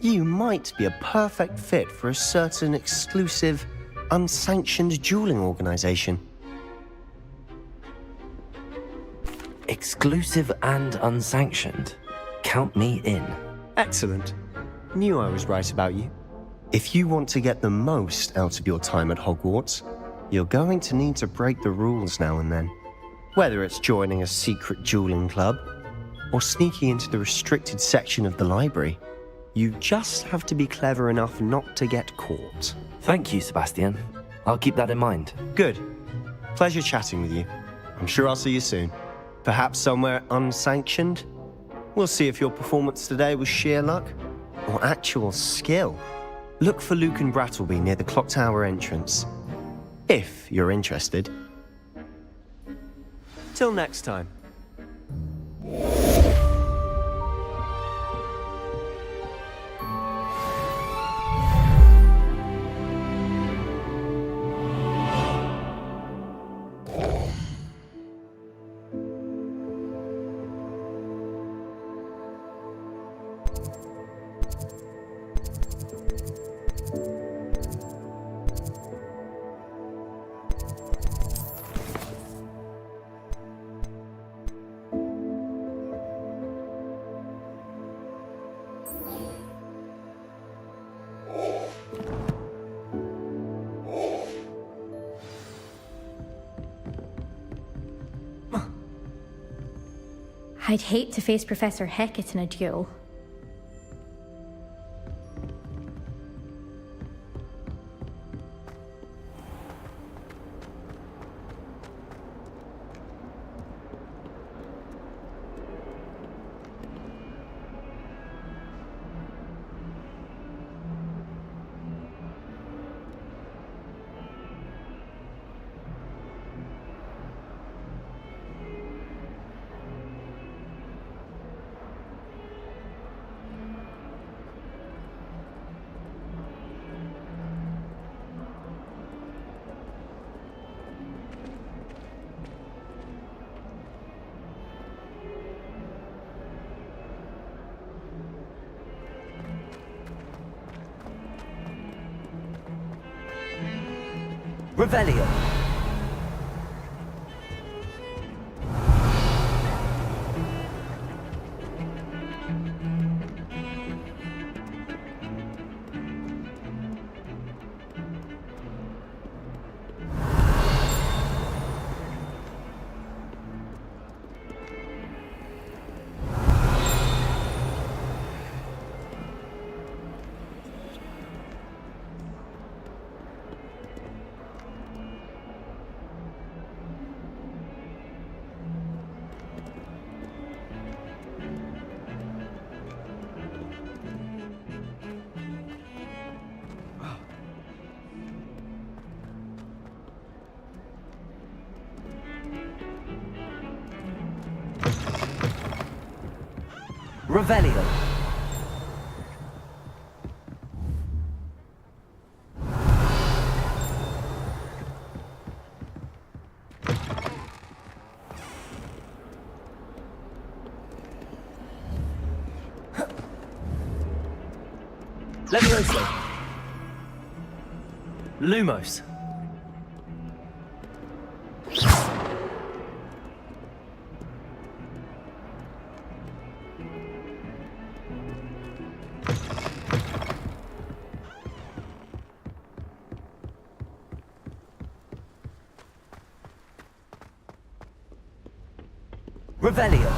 you might be a perfect fit for a certain exclusive, unsanctioned dueling organization. Exclusive and unsanctioned? Count me in. Excellent. Knew I was right about you. If you want to get the most out of your time at Hogwarts, you're going to need to break the rules now and then. Whether it's joining a secret dueling club, or sneaking into the restricted section of the library, you just have to be clever enough not to get caught. Thank you, Sebastian. I'll keep that in mind. Good. Pleasure chatting with you. I'm sure I'll see you soon. Perhaps somewhere unsanctioned? We'll see if your performance today was sheer luck, or actual skill. Look for Luke and Brattleby near the clock tower entrance. If you're interested. Till next time. I'd hate to face Professor Hecat in a duel. Revelio. Revelio. Levioso. Lumos. Revelio.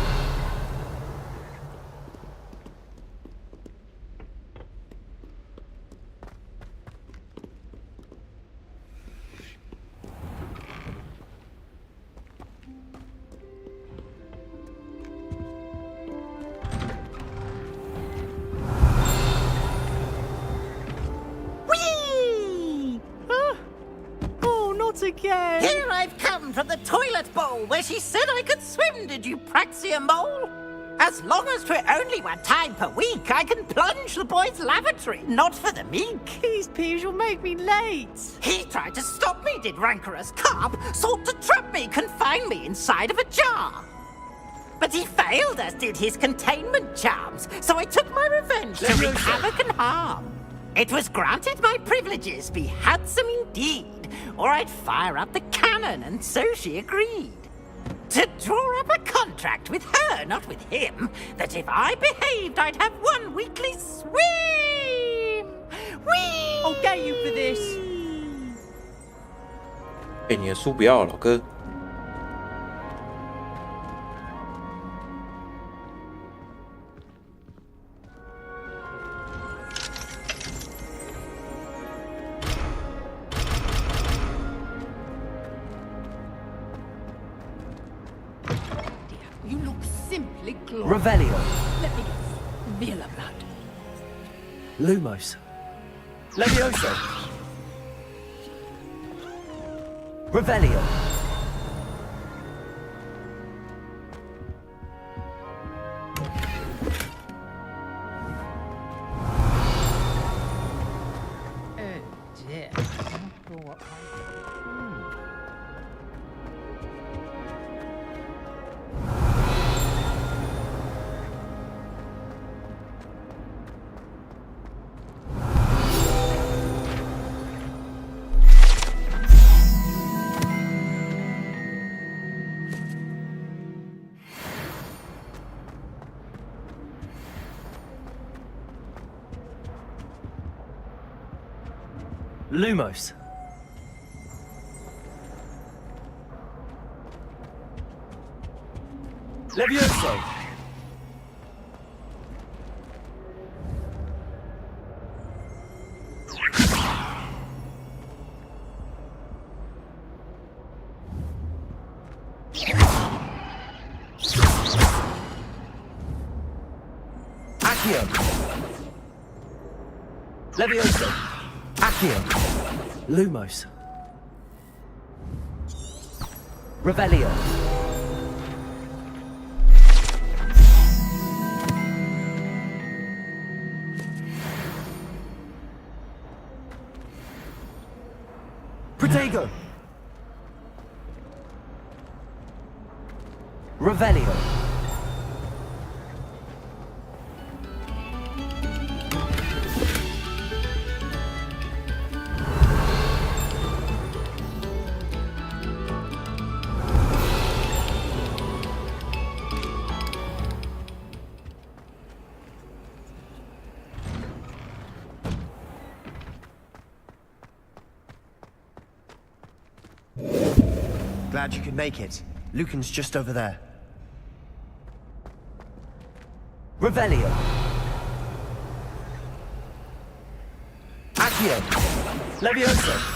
Whee! Oh, not again! Here I've come from the toilet bowl where she said I could swim, did you praxia mole? As long as for only 1 time per week, I can plunge the boy's lavatory, not for the meek. These peas will make me late. He tried to stop me, did rancorous carp, sought to trap me, confine me inside of a jar. But he failed, as did his containment charms, so I took my revenge to wreak havoc and harm. It was granted my privileges be handsome indeed, or I'd fire up the cannon, and so she agreed. To draw up a contract with her, not with him, that if I behaved, I'd have 1 weekly swim! Whee! I'll get you for this. 哎，你的书不要了，老哥。You look simply glorious. Revelio. Let me guess. Villa blood. Lumos. Levioso. Revelio. Oh dear. Lumos. Levioso. Accio. Levioso. Accio. Lumos. Revelio. Protego. Revelio. Glad you could make it. Lucan's just over there. Revelio. Accio. Levioso.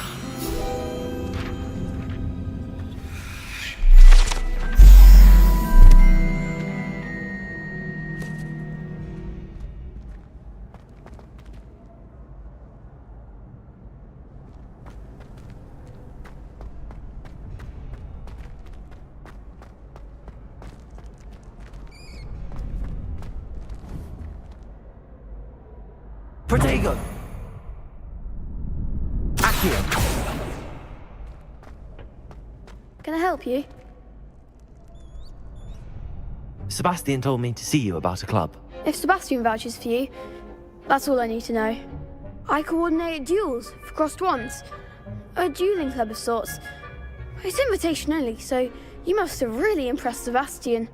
Protego. Accio. Can I help you? Sebastian told me to see you about a club. If Sebastian vouches for you, that's all I need to know. I coordinate duels for crossed wands. A dueling club of sorts. It's invitation only, so you must have really impressed Sebastian.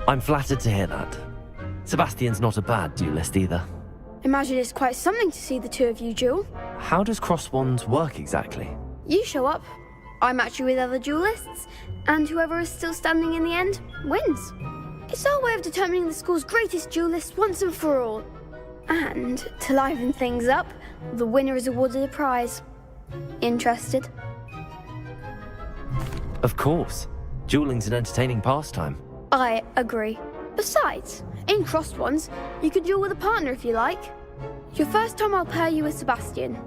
I'm flattered to hear that. Sebastian's not a bad duelist either. Imagine it's quite something to see the two of you duel. How does cross wands work exactly? You show up, I match you with other duelists, and whoever is still standing in the end wins. It's our way of determining the school's greatest duelist once and for all. And to liven things up, the winner is awarded a prize. Interested? Of course. Dueling's an entertaining pastime. I agree. Besides, in crossed ones, you could duel with a partner if you like. Your first time I'll pair you with Sebastian.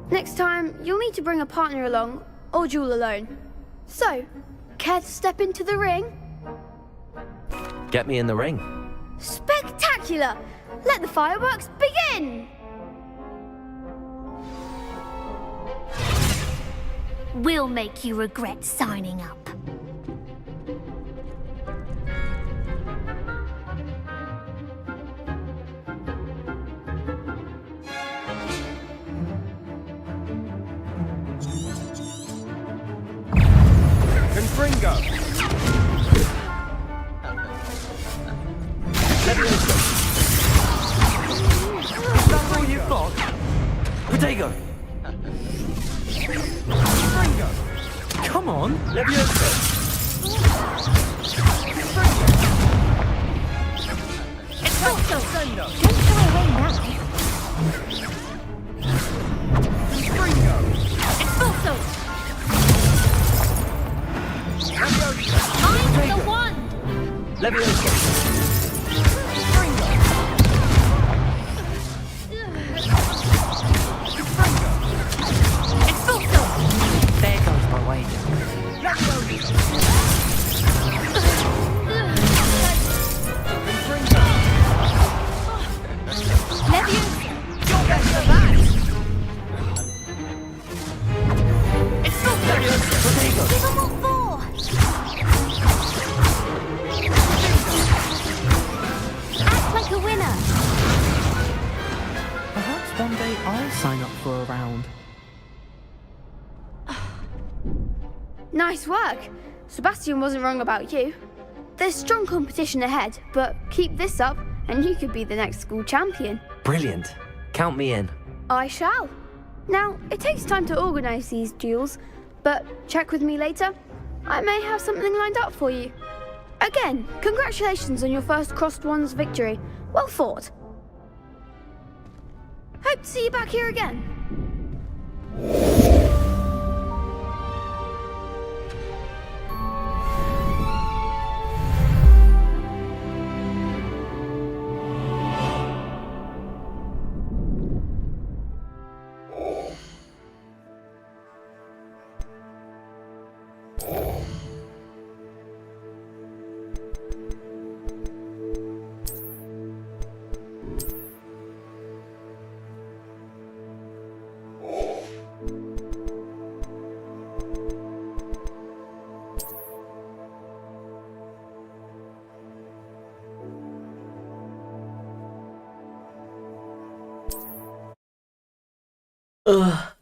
Next time, you'll need to bring a partner along, or duel alone. So, care to step into the ring? Get me in the ring. Spectacular! Let the fireworks begin! We'll make you regret signing up. Confringo! That's all you've got? Protego! Confringo! Come on! Levioso! Expulso! Sendo! Don't shy away now. Confringo! Expulso! Levioso! I'm the one! Levioso! Confringo! Expulso! There goes my wager. Levioso! Levioso! You're better than that! Expulso! Protego! Give 'em what for! Act like a winner! Perhaps one day I'll sign up for a round. Nice work. Sebastian wasn't wrong about you. There's strong competition ahead, but keep this up and you could be the next school champion. Brilliant. Count me in. I shall. Now, it takes time to organise these duels, but check with me later. I may have something lined up for you. Again, congratulations on your first crossed wands victory. Well fought. Hope to see you back here again. Ugh.